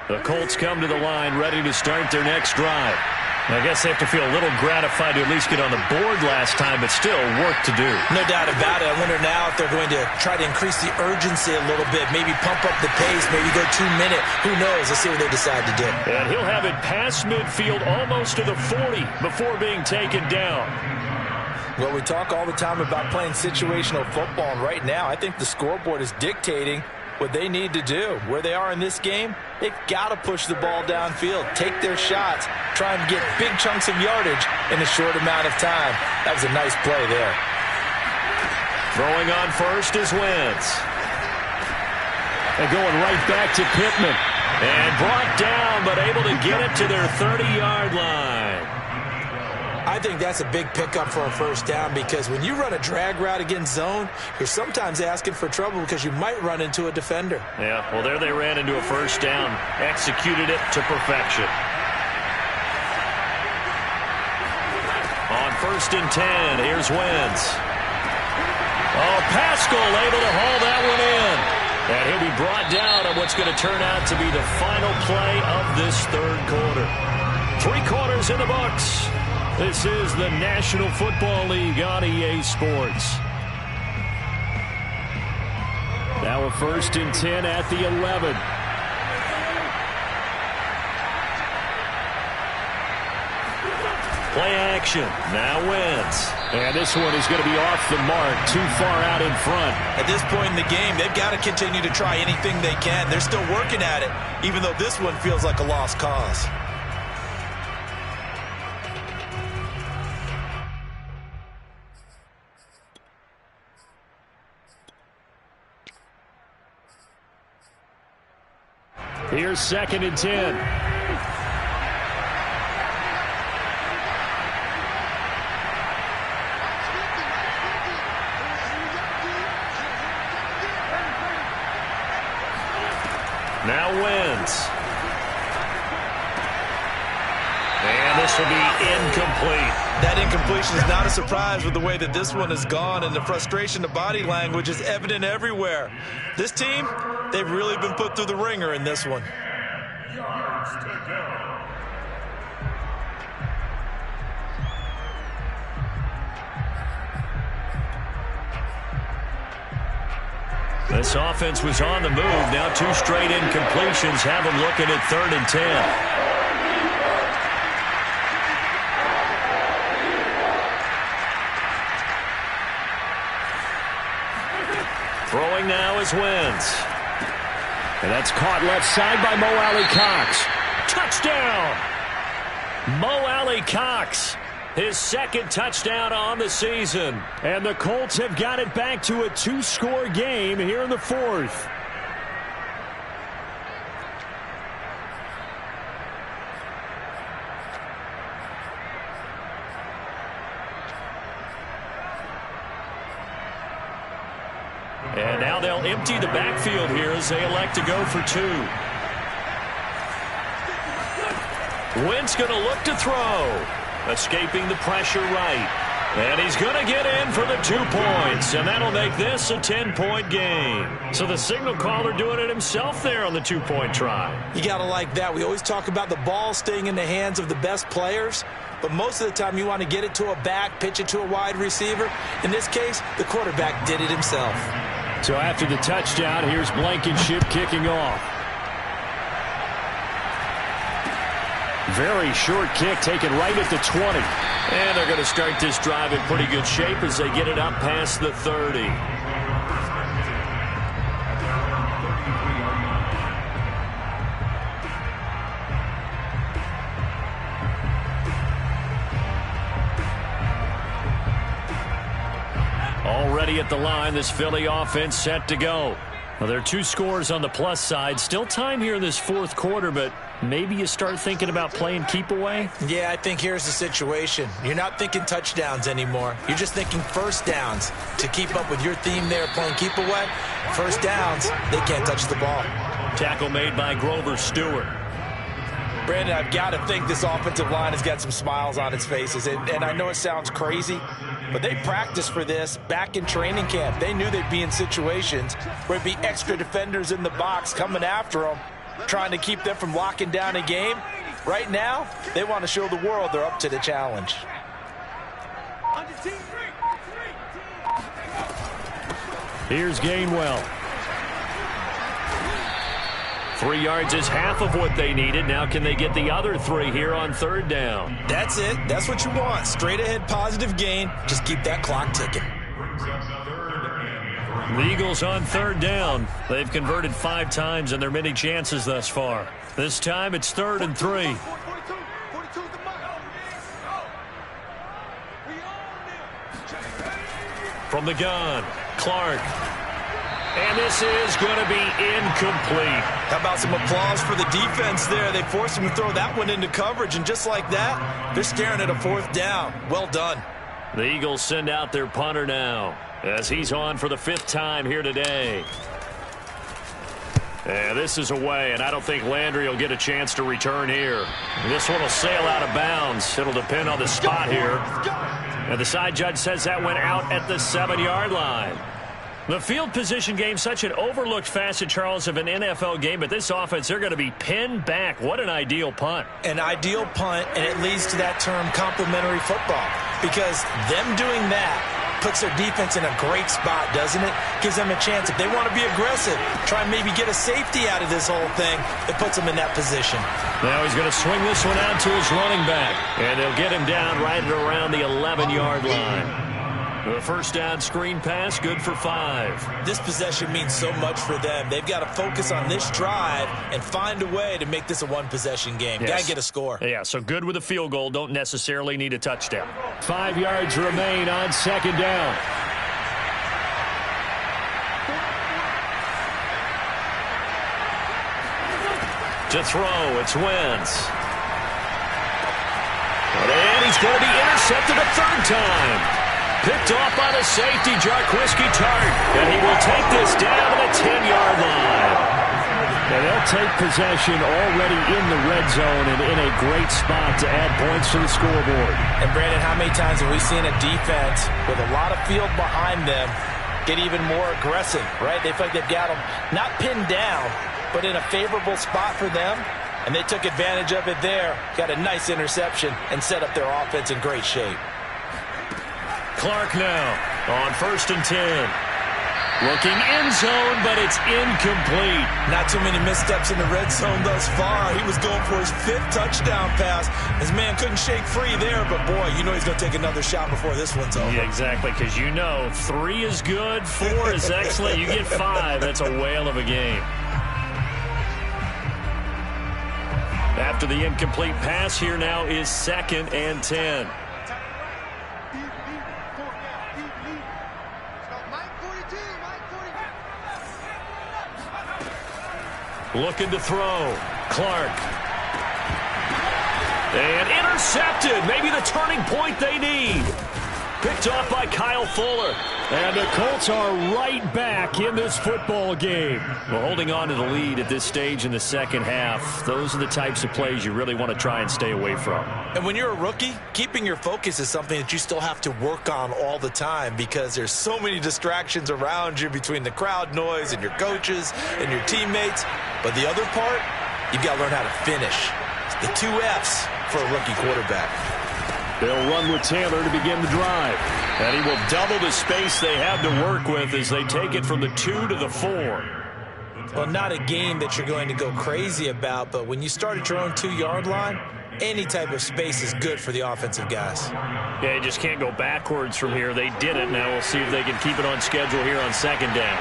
The Colts come to the line ready to start their next drive. I guess they have to feel a little gratified to at least get on the board last time, but still work to do. No doubt about it. I wonder now if they're going to try to increase the urgency a little bit, maybe pump up the pace, maybe go 2-minute. Who knows? Let's see what they decide to do. And he'll have it past midfield almost to the 40 before being taken down. Well, we talk all the time about playing situational football, and right now I think the scoreboard is dictating what they need to do. Where they are in this game, they've got to push the ball downfield, take their shots, try and get big chunks of yardage in a short amount of time. That was a nice play there. Throwing on first is Wentz. And going right back to Pittman. And brought down, but able to get it to their 30-yard line. I think that's a big pickup for a first down, because when you run a drag route against zone, you're sometimes asking for trouble because you might run into a defender. Yeah, well, there they ran into a first down, executed it to perfection. On 1st and 10, here's Wentz. Oh, Pascal able to haul that one in. And he'll be brought down on what's going to turn out to be the final play of this third quarter. 3 quarters in the books. This is the National Football League on EA Sports. Now a 1st and 10 at the 11. Play action. Now Wentz. And this one is going to be off the mark, too far out in front. At this point in the game, they've got to continue to try anything they can. They're still working at it, even though this one feels like a lost cause. Here's 2nd and 10. Now Wentz. And this will be incomplete. That incompletion is not a surprise with the way that this one has gone, and the frustration, the body language is evident everywhere. This team, they've really been put through the ringer in this one. Yards to go. This offense was on the move. Now 2 straight incompletions have them looking at 3rd and 10. Throwing now is Wentz. And that's caught left side by Mo Alley-Cox. Touchdown! Mo Alley-Cox, his 2nd touchdown on the season. And the Colts have got it back to a 2-score game here in the 4th. And now they'll empty the backfield here as they elect to go for 2. Wentz going to look to throw. Escaping the pressure right. And he's going to get in for the 2 points, and that'll make this a 10-point game. So the signal caller doing it himself there on the 2-point try. You got to like that. We always talk about the ball staying in the hands of the best players, but most of the time you want to get it to a back, pitch it to a wide receiver. In this case, the quarterback did it himself. So after the touchdown, here's Blankenship kicking off. Very short kick taken right at the 20. And they're going to start this drive in pretty good shape as they get it up past the 30. Already at the line, this Philly offense set to go. Well, there are 2 scores on the plus side. Still time here in this fourth quarter, but maybe you start thinking about playing keep away? Yeah, I think here's the situation. You're not thinking touchdowns anymore. You're just thinking first downs. To keep up with your theme there, playing keep away, first downs, they can't touch the ball. Tackle made by Grover Stewart. Brandon, I've got to think this offensive line has got some smiles on its faces. And I know it sounds crazy, but they practiced for this back in training camp. They knew they'd be in situations where it'd be extra defenders in the box coming after them, trying to keep them from locking down a game. Right now, they want to show the world they're up to the challenge. Here's Gainwell. 3 yards is half of what they needed. Now can they get the other 3 here on third down? That's it. That's what you want. Straight ahead positive gain. Just keep that clock ticking. The Eagles on third down. They've converted 5 times in their many chances thus far. This time it's 3rd and 3. From the gun, Clark. And this is going to be incomplete. How about some applause for the defense there? They forced him to throw that one into coverage, and just like that, they're staring at a 4th down. Well done. The Eagles send out their punter now as he's on for the 5th time here today. And this is away, and I don't think Landry will get a chance to return here. This one will sail out of bounds. It'll depend on the spot here. And the side judge says that went out at the 7-yard line. The field position game, such an overlooked facet, Charles, of an NFL game, but this offense, they're going to be pinned back. What an ideal punt. An ideal punt, and it leads to that term complementary football, because them doing that puts their defense in a great spot, doesn't it? Gives them a chance. If they want to be aggressive, try and maybe get a safety out of this whole thing, it puts them in that position. Now he's going to swing this one out to his running back, and they'll get him down right at around the 11-yard line. The first down screen pass, good for 5. This possession means so much for them. They've got to focus on this drive and find a way to make this a one-possession game. Yes. Got to get a score. Yeah, so good with a field goal. Don't necessarily need a touchdown. 5 yards remain on 2nd down. To throw, it's Wentz. And he's going to be intercepted a 3rd time. Picked off by the safety, Jarquiski Tart. And he will take this down to the 10-yard line. And they'll take possession already in the red zone and in a great spot to add points to the scoreboard. And, Brandon, how many times have we seen a defense with a lot of field behind them get even more aggressive, right? They feel like they've got them not pinned down, but in a favorable spot for them. And they took advantage of it there. Got a nice interception and set up their offense in great shape. Clark now on 1st and 10. Looking end zone, but it's incomplete. Not too many missteps in the red zone thus far. He was going for his 5th touchdown pass. His man couldn't shake free there, but boy, you know he's going to take another shot before this one's over. Yeah, exactly, because you know 3 is good, 4 is excellent. You get 5, that's a whale of a game. After the incomplete pass, here now is 2nd and 10. Looking to throw. Clark. And intercepted. Maybe the turning point they need. Picked off by Kyle Fuller. And the Colts are right back in this football game. Well, holding on to the lead at this stage in the second half, those are the types of plays you really want to try and stay away from. And when you're a rookie, keeping your focus is something that you still have to work on all the time because there's so many distractions around you between the crowd noise and your coaches and your teammates. But the other part, you've got to learn how to finish. It's the 2 F's for a rookie quarterback. They'll run with Taylor to begin the drive. And he will double the space they have to work with as they take it from the 2 to the 4. Well, not a game that you're going to go crazy about, but when you start at your own 2-yard line, any type of space is good for the offensive guys. Yeah, you just can't go backwards from here. They did it. Now we'll see if they can keep it on schedule here on 2nd down.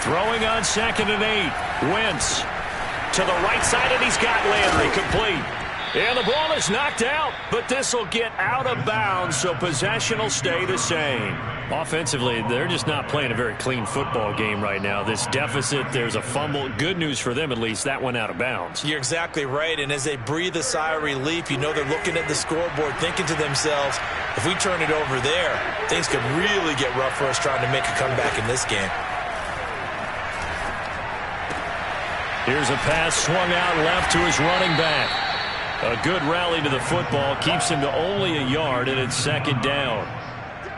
Throwing on 2nd and 8. Wentz to the right side, and he's got Landry complete. And the ball is knocked out, but this will get out of bounds, so possession will stay the same. Offensively, they're just not playing a very clean football game right now. This deficit, there's a fumble. Good news for them, at least. That went out of bounds. You're exactly right, and as they breathe a sigh of relief, you know they're looking at the scoreboard, thinking to themselves, if we turn it over there, things could really get rough for us trying to make a comeback in this game. Here's a pass swung out left to his running back. A good rally to the football keeps him to only a yard, and it's 2nd down.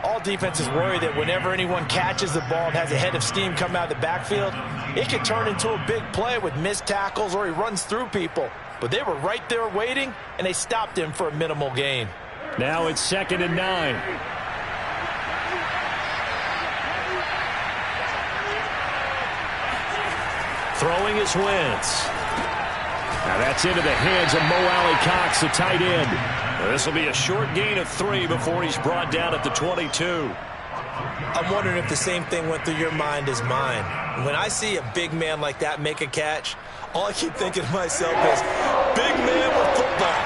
All defenses worry that whenever anyone catches the ball and has a head of steam come out of the backfield, it can turn into a big play with missed tackles or he runs through people. But they were right there waiting, and they stopped him for a minimal gain. Now it's 2nd and 9. Throwing is Wentz. Now that's into the hands of Mo Alley-Cox, the tight end. This will be a short gain of 3 before he's brought down at the 22. I'm wondering if the same thing went through your mind as mine. When I see a big man like that make a catch, all I keep thinking to myself is, big man with football.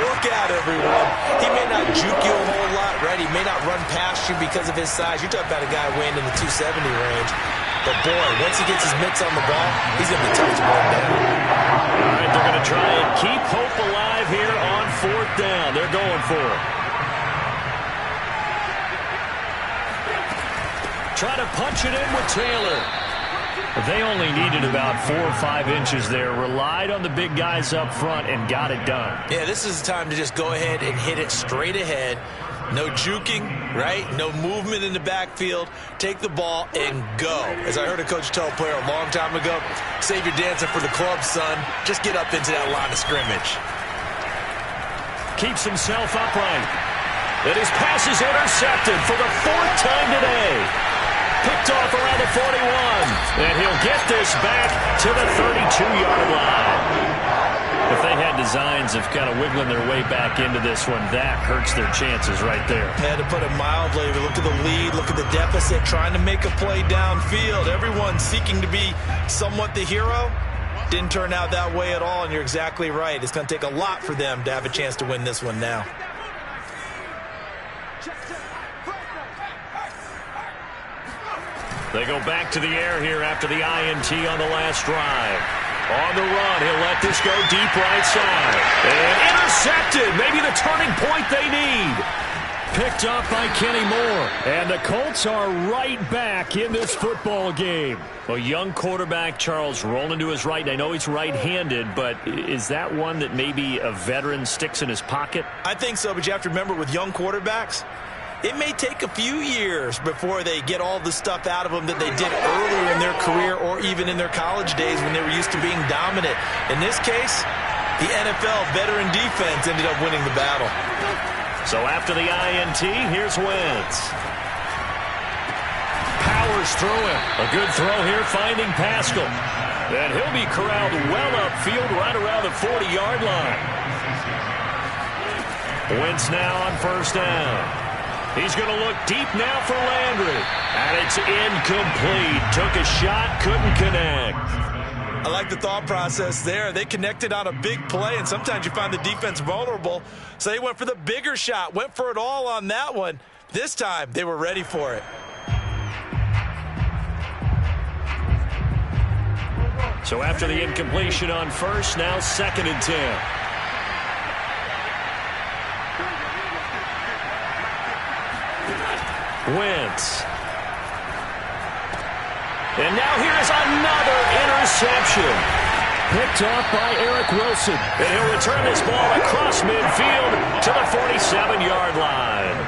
Look out, everyone. He may not juke you a whole lot, right? He may not run past you because of his size. You're talking about a guy weighing in the 270 range. But, boy, once he gets his mitts on the ball, he's going to be tough to bring down. All right, they're going to try and keep hope alive here on 4th down. They're going for it. Try to punch it in with Taylor. They only needed about 4 or 5 inches there. Relied on the big guys up front and got it done. Yeah, this is the time to just go ahead and hit it straight ahead. No juking, right? No movement in the backfield. Take the ball and go. As I heard a coach tell a player a long time ago, save your dancing for the club, son. Just get up into that line of scrimmage. Keeps himself upright. And his pass is intercepted for the 4th time today. Picked off around the 41. And he'll get this back to the 32-yard line. If they had designs of kind of wiggling their way back into this one, that hurts their chances right there. Yeah, to put it mildly, look at the lead, look at the deficit, trying to make a play downfield. Everyone seeking to be somewhat the hero. Didn't turn out that way at all, and you're exactly right. It's going to take a lot for them to have a chance to win this one now. They go back to the air here after the INT on the last drive. On the run, he'll let this go deep right side. And intercepted, maybe the turning point they need. Picked up by Kenny Moore. And the Colts are right back in this football game. Well, young quarterback Charles rolling to his right. I know he's right-handed, but is that one that maybe a veteran sticks in his pocket? I think so, but you have to remember with young quarterbacks, it may take a few years before they get all the stuff out of them that they did earlier in their career or even in their college days when they were used to being dominant. In this case, the NFL veteran defense ended up winning the battle. So after the INT, here's Wentz. Powers through him. A good throw here, finding Pascal. And he'll be corralled well upfield right around the 40-yard line. Wentz now on 1st down. He's going to look deep now for Landry. And it's incomplete. Took a shot, couldn't connect. I like the thought process there. They connected on a big play, and sometimes you find the defense vulnerable. So they went for the bigger shot, went for it all on that one. This time, they were ready for it. So after the incompletion on 1st, now 2nd and 10. Wentz. And now here's another interception. Picked off by Eric Wilson. And he'll return this ball across midfield to the 47-yard line.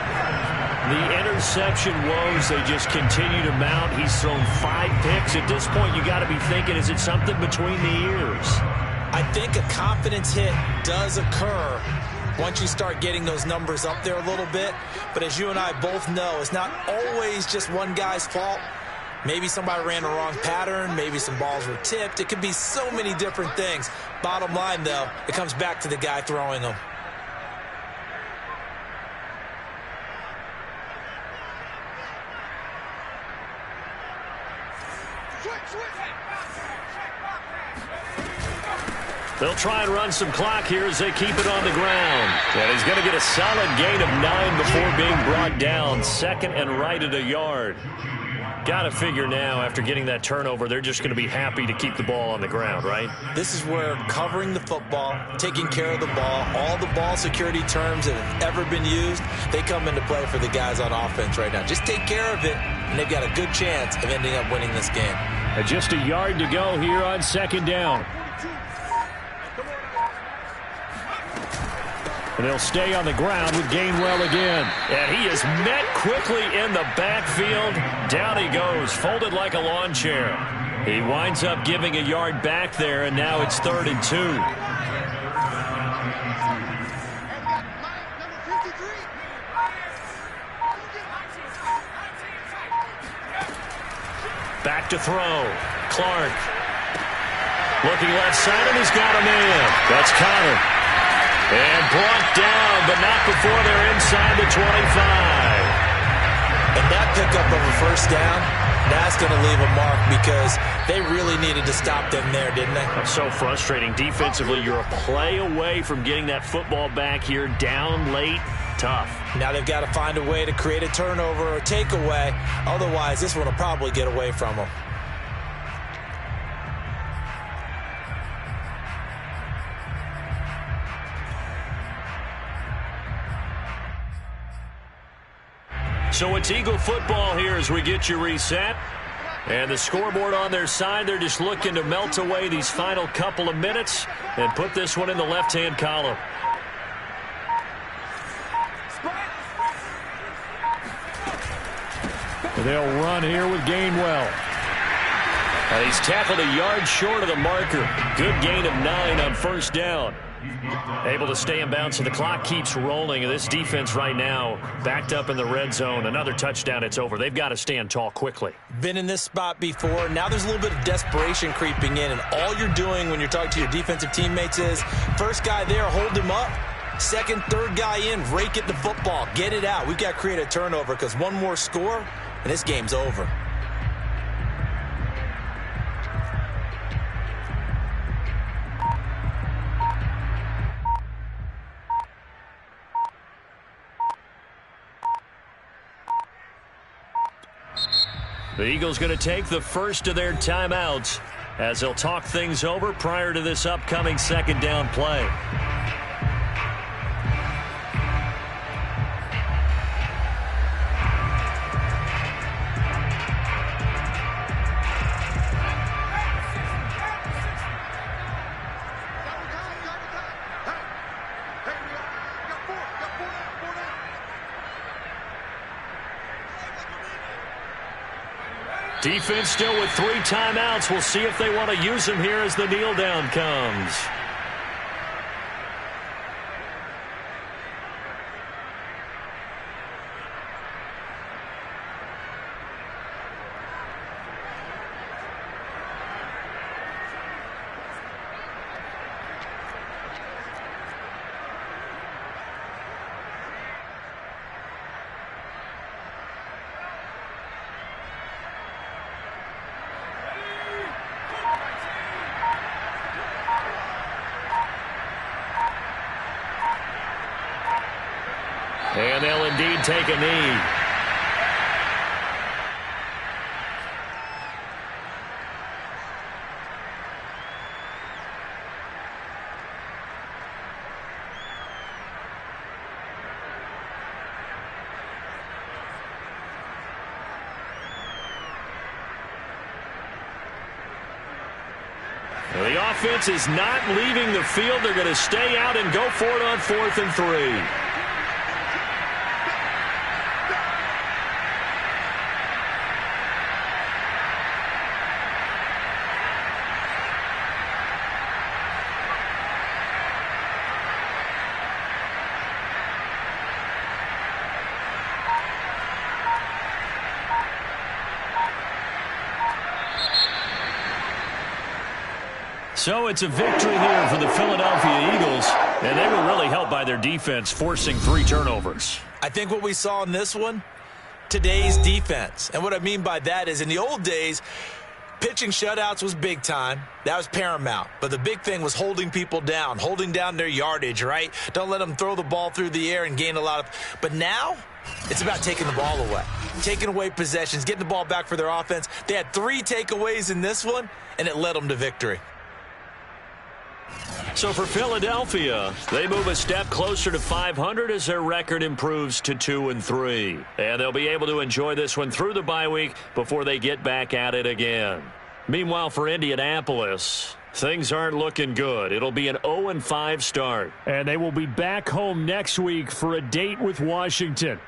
The interception woes, they just continue to mount. He's thrown 5 picks. At this point, you got to be thinking, is it something between the ears? I think a confidence hit does occur once you start getting those numbers up there a little bit. But as you and I both know, it's not always just one guy's fault. Maybe somebody ran the wrong pattern. Maybe some balls were tipped. It could be so many different things. Bottom line, though, it comes back to the guy throwing them. They'll try and run some clock here as they keep it on the ground. And he's going to get a solid gain of 9 before being brought down. Second and right at a yard. Got to figure now, after getting that turnover, they're just going to be happy to keep the ball on the ground, right? This is where covering the football, taking care of the ball, all the ball security terms that have ever been used, they come into play for the guys on offense right now. Just take care of it, and they've got a good chance of ending up winning this game. And just a yard to go here on second down. And he'll stay on the ground with Gainwell again. And he is met quickly in the backfield. Down he goes, folded like a lawn chair. He winds up giving a yard back there, and now it's 3rd and 2. Back to throw. Clark. Looking left side, and he's got a man. That's Connor. And brought down, but not before they're inside the 25. And that pickup of a first down, that's going to leave a mark because they really needed to stop them there, didn't they? That's so frustrating. Defensively, you're a play away from getting that football back here, down late. Tough. Now they've got to find a way to create a turnover or takeaway. Otherwise, this one will probably get away from them. So it's Eagle football here as we get you reset. And the scoreboard on their side, they're just looking to melt away these final couple of minutes and put this one in the left-hand column. They'll run here with Gainwell. And he's tackled a yard short of the marker. Good gain of 9 on first down. Able to stay in bounds, so the clock keeps rolling. This defense right now backed up in the red zone. Another touchdown, it's over. They've got to stand tall quickly. Been in this spot before. Now there's a little bit of desperation creeping in, and all you're doing when you're talking to your defensive teammates is first guy there, hold him up. Second, third guy in, rake at the football. Get it out. We've got to create a turnover because one more score, and this game's over. The Eagles going to take the first of their timeouts as they'll talk things over prior to this upcoming second down play. Defense still with 3 timeouts. We'll see if they want to use them here as the kneel down comes. And they'll indeed take a knee. The offense is not leaving the field. They're going to stay out and go for it on 4th and 3. So it's a victory here for the Philadelphia Eagles, and they were really helped by their defense, forcing 3 turnovers. I think what we saw in this one, today's defense. And what I mean by that is in the old days, pitching shutouts was big time. That was paramount. But the big thing was holding people down, holding down their yardage, right? Don't let them throw the ball through the air and gain a lot of. But now it's about taking the ball away, taking away possessions, getting the ball back for their offense. They had 3 takeaways in this one, and it led them to victory. So for Philadelphia, they move a step closer to 500 as their record improves to 2-3. And they'll be able to enjoy this one through the bye week before they get back at it again. Meanwhile, for Indianapolis, things aren't looking good. It'll be an 0-5 start. And they will be back home next week for a date with Washington.